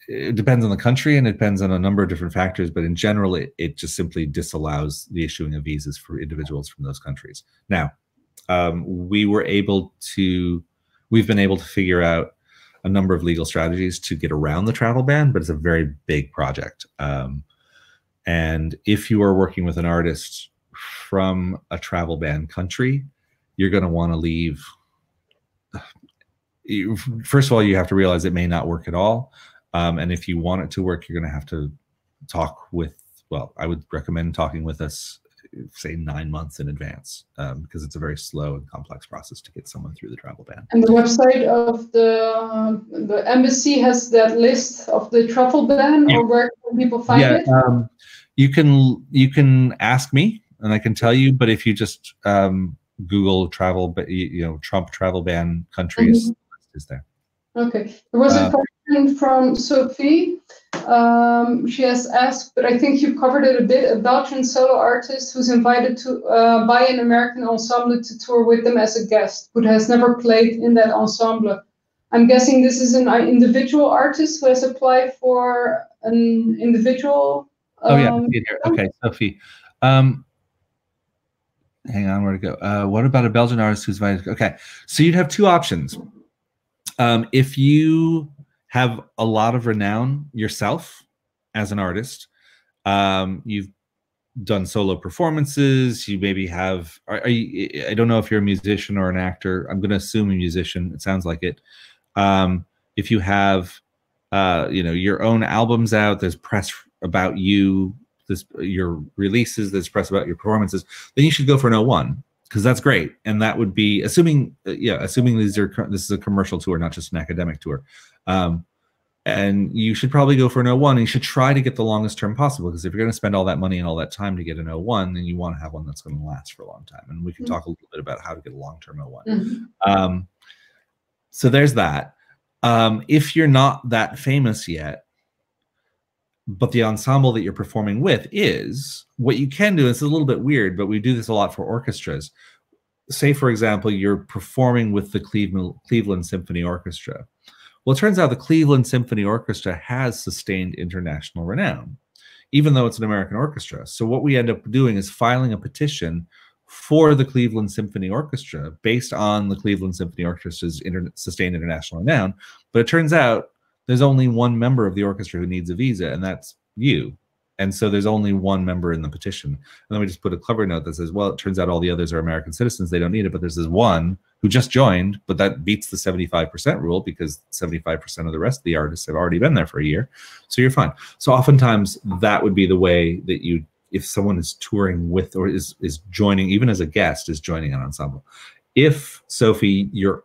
it depends on the country and it depends on a number of different factors, but in general, it just simply disallows the issuing of visas for individuals from those countries. Now, we've been able to figure out a number of legal strategies to get around the travel ban, but it's a very big project. And if you are working with an artist from a travel ban country, you're going to want to leave. First of all, you have to realize it may not work at all. And if you want it to work, you're going to have to talk with, well, I would recommend talking with us say 9 months in advance, because it's a very slow and complex process to get someone through the travel ban. And the website of the embassy has that list of the travel ban, or where can people find it? You can ask me and I can tell you, but if you just Google travel, Trump travel ban countries, is there. Okay. There was a question from Sophie. She has asked, but I think you covered it a bit, a Belgian solo artist who's invited to by an American ensemble to tour with them as a guest, but has never played in that ensemble. I'm guessing this is an individual artist who has applied for an individual. Okay, Sophie. Hang on, where to go? What about a Belgian artist who's invited? Okay, so you'd have two options. If you have a lot of renown yourself as an artist, you've done solo performances, you maybe have, I don't know if you're a musician or an actor. I'm going to assume a musician. It sounds like it. If you have, your own albums out, there's press about you, your releases, there's press about your performances, then you should go for an 01, because that's great. And that would be, assuming this is a commercial tour, not just an academic tour. And you should probably go for an 01, and you should try to get the longest term possible, because if you're going to spend all that money and all that time to get an 01, then you want to have one that's going to last for a long time. And we can talk a little bit about how to get a long-term 01. So there's that. If you're not that famous yet, but the ensemble that you're performing with is, what you can do, it's a little bit weird, but we do this a lot for orchestras. Say, for example, you're performing with the Cleveland Symphony Orchestra. Well, it turns out the Cleveland Symphony Orchestra has sustained international renown, even though it's an American orchestra. So what we end up doing is filing a petition for the Cleveland Symphony Orchestra based on the Cleveland Symphony Orchestra's sustained international renown. But it turns out there's only one member of the orchestra who needs a visa, and that's you. And so there's only one member in the petition. And then we just put a clever note that says, well, it turns out all the others are American citizens. They don't need it, but there's this one who just joined, but that beats the 75% rule, because 75% of the rest of the artists have already been there for a year. So you're fine. So oftentimes that would be the way that you, if someone is touring with, or is joining, even as a guest, is joining an ensemble. If, Sophie, you're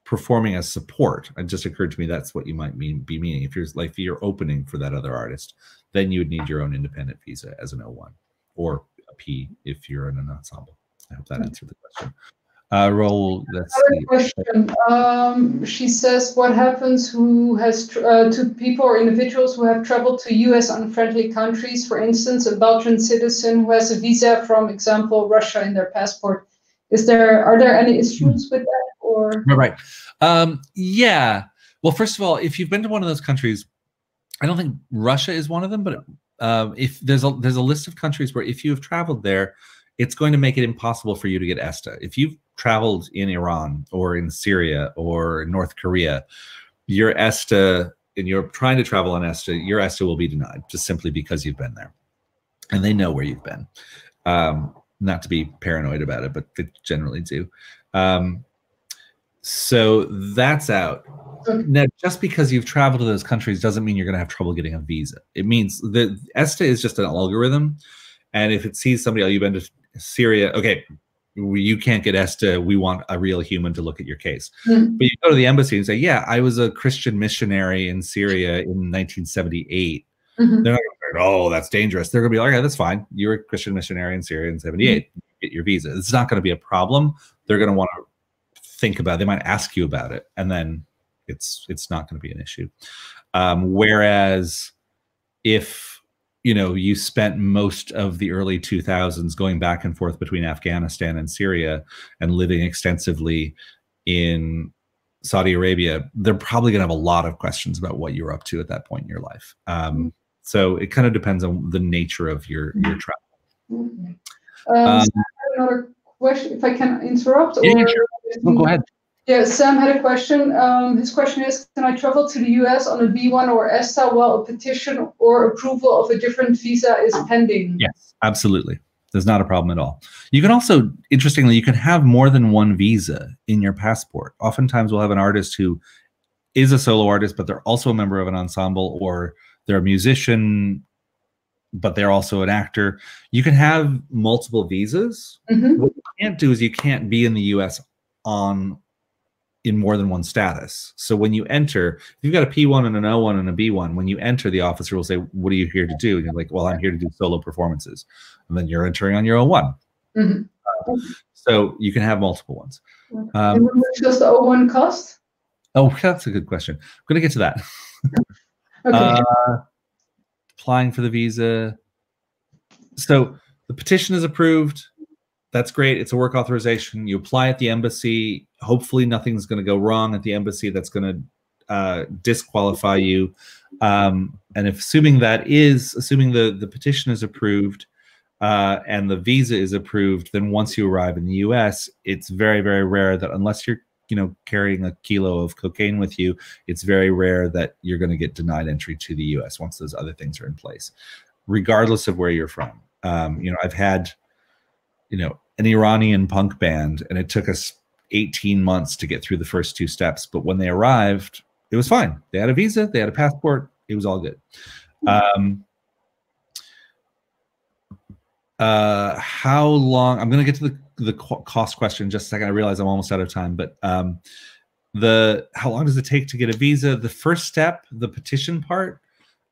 performing as support, it just occurred to me that's what you might be meaning. If you're opening for that other artist, then you would need your own independent visa as an 01, or a P if you're in an ensemble. I hope that answered the question. Let's see. Question. She says, what happens to people or individuals who have traveled to US unfriendly countries, for instance, a Belgian citizen who has a visa from, example, Russia in their passport? Are there any issues with that? Or right. Yeah. Well, first of all, if you've been to one of those countries, I don't think Russia is one of them, but if there's a list of countries where if you have traveled there, it's going to make it impossible for you to get ESTA. If you've traveled in Iran or in Syria or North Korea, your ESTA, and you're trying to travel on ESTA, your ESTA will be denied just simply because you've been there, and they know where you've been. Not to be paranoid about it, but they generally do. So that's out. Now, just because you've traveled to those countries doesn't mean you're going to have trouble getting a visa. It means the ESTA is just an algorithm, and if it sees somebody, oh, you've been to Syria, okay, you can't get ESTA. We want a real human to look at your case. But you go to the embassy and say, yeah, I was a Christian missionary in Syria in 1978. They're not going to say, oh, that's dangerous. They're going to be like, okay, that's fine. You're a Christian missionary in Syria in 78. Get your visa. It's not going to be a problem. They're going to want to think about it. They might ask you about it, and then it's not going to be an issue. Whereas if you spent most of the early 2000s going back and forth between Afghanistan and Syria and living extensively in Saudi Arabia, they're probably going to have a lot of questions about what you're up to at that point in your life. So it kind of depends on the nature of your travel. Another question, if I can interrupt. Yeah, sure. Go ahead. Yeah, Sam had a question. His question is, can I travel to the US on a B1 or ESTA while a petition or approval of a different visa is pending? Yes, absolutely. There's not a problem at all. You can also, interestingly, you can have more than one visa in your passport. Oftentimes we'll have an artist who is a solo artist, but they're also a member of an ensemble, or they're a musician but they're also an actor. You can have multiple visas. What you can't do is you can't be in the U.S. in more than one status. So when you enter, if you've got a P1 and an O1 and a B1, when you enter, the officer will say, "What are you here to do?" And you're like, "Well, I'm here to do solo performances." And then you're entering on your O1. So you can have multiple ones. And how much does the O1 cost? Oh, that's a good question. I'm going to get to that. Okay. Applying for the visa. So the petition is approved. That's great. It's a work authorization. You apply at the embassy. Hopefully nothing's going to go wrong at the embassy that's going to disqualify you. And if assuming the petition is approved and the visa is approved, then once you arrive in the US, it's very, very rare that unless you're carrying a kilo of cocaine with you, it's very rare that you're going to get denied entry to the US once those other things are in place, regardless of where you're from. I've had, an Iranian punk band, and it took us 18 months to get through the first 2 steps. But when they arrived, it was fine. They had a visa, they had a passport, it was all good. How long? I'm going to get to the cost question in just a second. I realize I'm almost out of time, but how long does it take to get a visa? The first step, the petition part,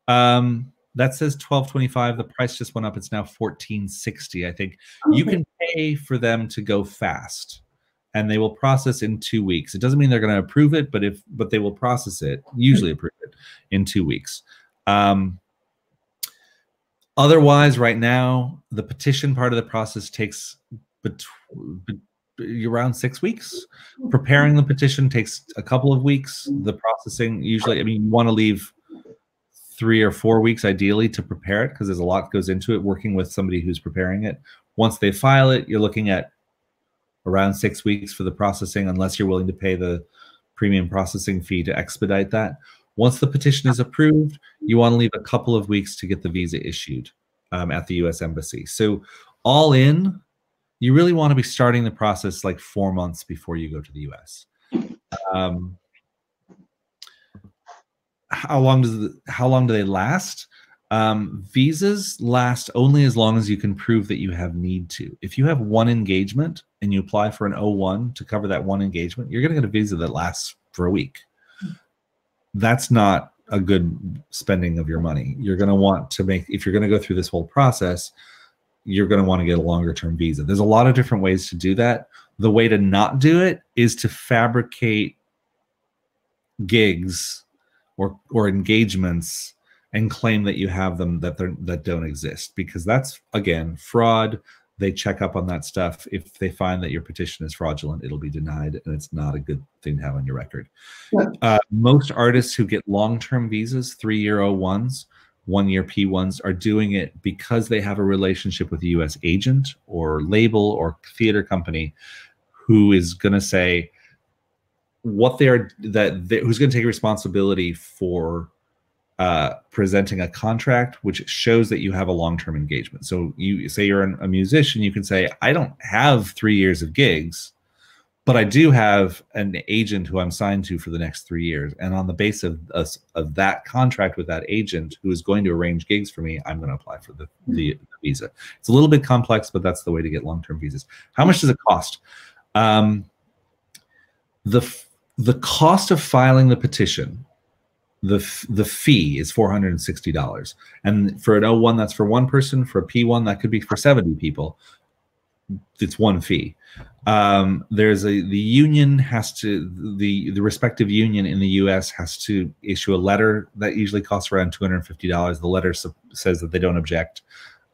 that says $12.25. The price just went up. It's now $14.60. I think you can pay for them to go fast, and they will process in 2 weeks. It doesn't mean they're going to approve it, but they will process it. Usually approve it in 2 weeks. Otherwise, right now, the petition part of the process takes around 6 weeks. Preparing the petition takes a couple of weeks. The processing usually, you want to leave 3 or 4 weeks ideally to prepare it, because there's a lot that goes into it, working with somebody who's preparing it. Once they file it, you're looking at around 6 weeks for the processing, unless you're willing to pay the premium processing fee to expedite that. Once the petition is approved, you want to leave a couple of weeks to get the visa issued at the US Embassy. So all in, you really want to be starting the process like 4 months before you go to the US. How long do they last? Visas last only as long as you can prove that you have need to. If you have one engagement and you apply for an O1 to cover that one engagement, you're going to get a visa that lasts for a week. That's not a good spending of your money. You're going to want to if you're going to go through this whole process, you're going to want to get a longer term visa. There's a lot of different ways to do that. The way to not do it is to fabricate gigs or engagements and claim that you have them that don't exist, because that's, again, fraud. They check up on that stuff. If they find that your petition is fraudulent, it'll be denied, and it's not a good thing to have on your record. Most artists who get long-term visas, 3-year O1s, 1-year P1s, are doing it because they have a relationship with a US agent or label or theater company who is going to say who's going to take responsibility for presenting a contract which shows that you have a long-term engagement. So you say you're a musician, you can say, I don't have 3 years of gigs, but I do have an agent who I'm signed to for the next 3 years. And on the basis of that contract with that agent who is going to arrange gigs for me, I'm going to apply for the visa. It's a little bit complex, but that's the way to get long-term visas. How much does it cost? The cost of filing the petition, the fee is $460. And for an O1, that's for one person. For a P1, that could be for 70 people. It's one fee. The union has to, the respective union in the US has to issue a letter that usually costs around $250. The letter says that they don't object.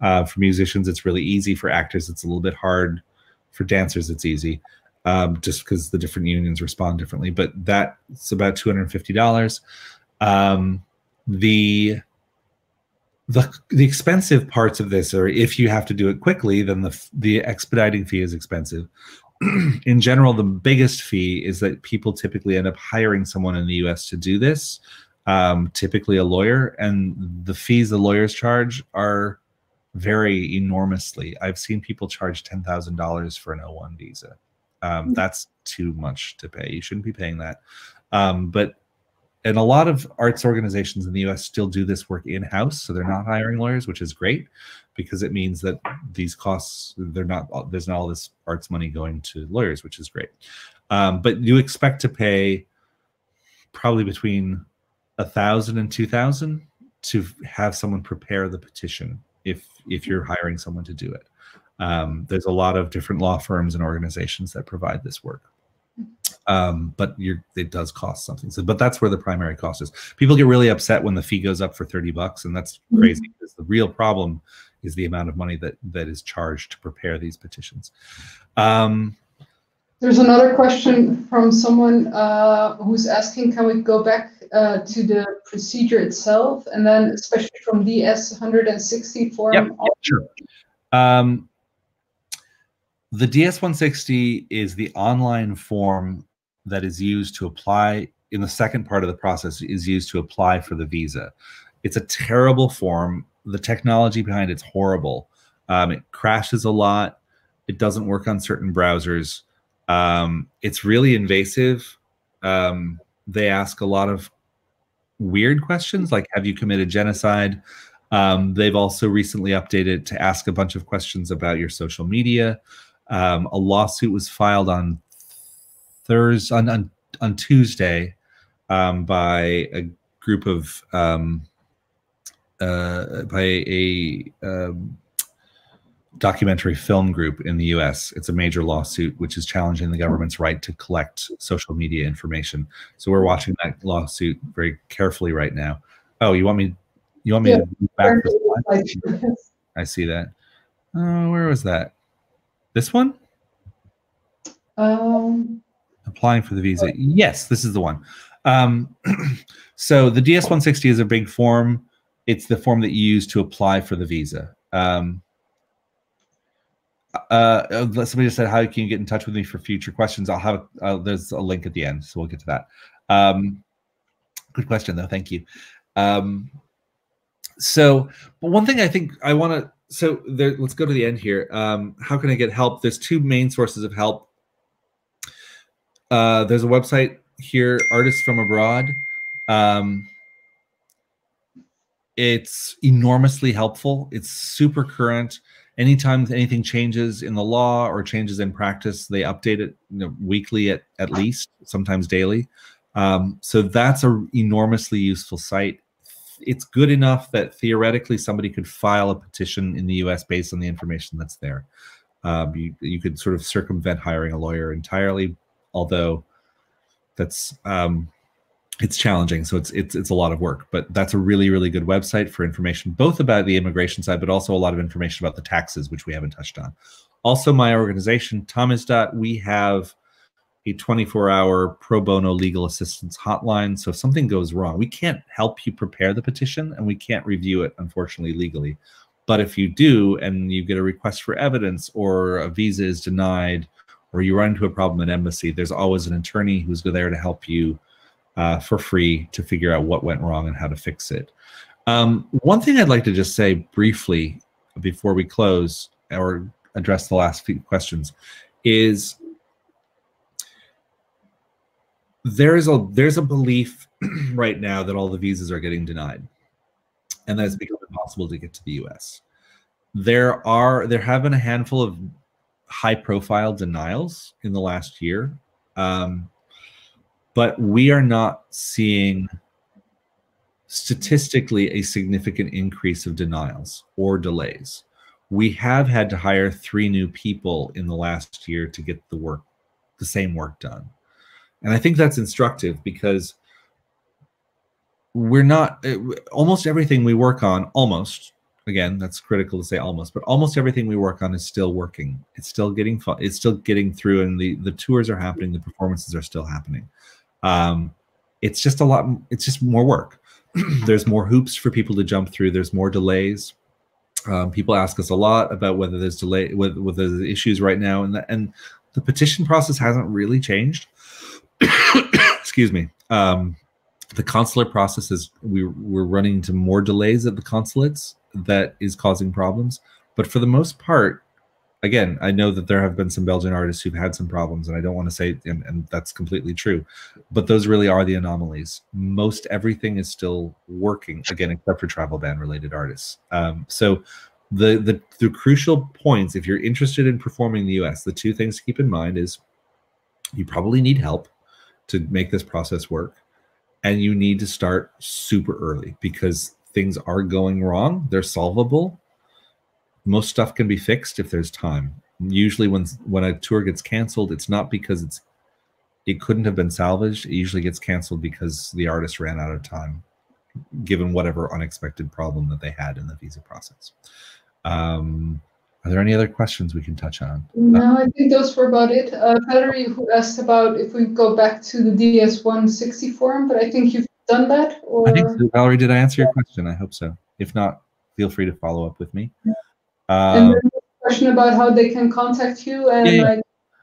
For musicians, it's really easy. For actors, it's a little bit hard. For dancers, it's easy. Just because the different unions respond differently, but that's about $250. The expensive parts of this are, if you have to do it quickly, then the expediting fee is expensive. In general, the biggest fee is that people typically end up hiring someone in the US to do this, typically a lawyer, and the fees the lawyers charge vary enormously. I've seen people charge $10,000 for an O1 visa. That's too much to pay. You shouldn't be paying that. But and a lot of arts organizations in the US still do this work in-house, so they're not hiring lawyers, which is great because it means that these costs, there's not all this arts money going to lawyers, which is great. But you expect to pay probably between $1,000 and $2,000 to have someone prepare the petition if you're hiring someone to do it. There's a lot of different law firms and organizations that provide this work. But it does cost something. So, but that's where the primary cost is. People get really upset when the fee goes up for $30, and that's crazy because the real problem is the amount of money that is charged to prepare these petitions. There's another question from someone who's asking, can we go back to the procedure itself, and then especially from DS 160 form? Yep, sure. The DS-160 is the online form that is used to apply, in the second part of the process, is used to apply for the visa. It's a terrible form. The technology behind it's horrible. It crashes a lot. It doesn't work on certain browsers. It's really invasive. They ask a lot of weird questions, like, have you committed genocide? They've also recently updated to ask a bunch of questions about your social media. A lawsuit was filed on Tuesday by a group of by a documentary film group in the US. It's a major lawsuit which is challenging the government's right to collect social media information. So we're watching that lawsuit very carefully right now. Oh, you want me to move back the slide? I see that. Where was that? This one? Applying for the visa. Yes, this is the one. So the DS-160 is a big form. It's the form that you use to apply for the visa. Somebody just said, how can you get in touch with me for future questions? I'll have there's a link at the end, so we'll get to that. Good question, though. Thank you. So, but one thing I think I want to, so there, let's go to the end here. How can I get help? There's two main sources of help. There's a website here, Artists from Abroad. It's enormously helpful. It's super current. Anytime anything changes in the law or changes in practice, they update it, weekly at least, sometimes daily. So that's an enormously useful site. It's good enough that theoretically somebody could file a petition in the US based on the information that's there. You could sort of circumvent hiring a lawyer entirely, although that's it's challenging, so it's a lot of work. But that's a really, really good website for information, both about the immigration side, but also a lot of information about the taxes, which we haven't touched on. Also, my organization, Tamizdat, we have a 24-hour pro bono legal assistance hotline. So if something goes wrong, we can't help you prepare the petition, and we can't review it, unfortunately, legally. But if you do, and you get a request for evidence, or a visa is denied, or you run into a problem at embassy, there's always an attorney who's there to help you for free to figure out what went wrong and how to fix it. One thing I'd like to just say briefly before we close or address the last few questions is there's a belief right now that all the visas are getting denied and that it's become impossible to get to the US. There have been a handful of high-profile denials in the last year. But we are not seeing statistically a significant increase of denials or delays. We have had to hire 3 new people in the last year to get the same work done. And I think that's instructive because we're not, almost everything we work on, again, that's critical to say almost, but almost everything we work on is still working. It's still getting fun, it's still getting through, and the tours are happening, the performances are still happening. It's just it's just more work. There's more hoops for people to jump through. There's more delays. People ask us a lot about whether there's whether there's issues right now, and the petition process hasn't really changed. Excuse me. The consular process is, we're running into more delays at the consulates that is causing problems. But for the most part, again, I know that there have been some Belgian artists who've had some problems, and I don't want to say, and that's completely true, but those really are the anomalies. Most everything is still working, again, except for travel ban related artists. So the crucial points, if you're interested in performing in the US, the two things to keep in mind is you probably need help to make this process work, and you need to start super early because things are going wrong. They're solvable. Most stuff can be fixed if there's time. Usually when a tour gets canceled, it's not because it couldn't have been salvaged. It usually gets canceled because the artist ran out of time, given whatever unexpected problem that they had in the visa process. Are there any other questions we can touch on? No, I think those were about it. Valerie, who asked about if we go back to the DS-160 form, but I think you've done that, or? I think so. Valerie, did I answer your question? I hope so. If not, feel free to follow up with me. And then a question about how they can contact you, and yeah.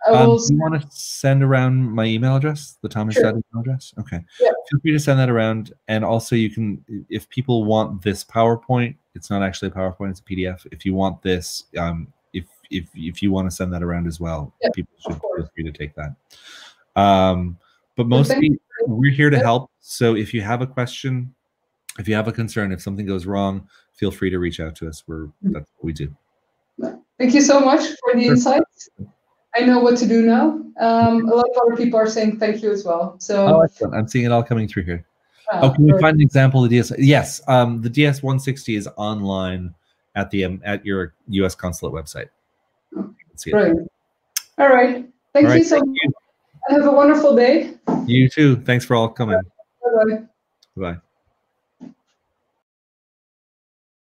I will. Do you want to send around my email address, the Tamizdat email address? Okay. Yeah. Feel free to send that around. And also you can, if people want this PowerPoint, it's not actually a PowerPoint, it's a PDF. If you want this, if you want to send that around as well, people should feel free to take that. But mostly we're here to help. So if you have a question, if you have a concern, if something goes wrong, feel free to reach out to us. That's what we do. Thank you so much for the insights. I know what to do now. A lot of other people are saying thank you as well. So excellent. I'm seeing it all coming through here. Can we find an example of the DS? Yes, the DS-160 is online at your U.S. consulate website. Brilliant. All right. Thank you so much. Have a wonderful day. You too. Thanks for all coming. Bye-bye. Bye.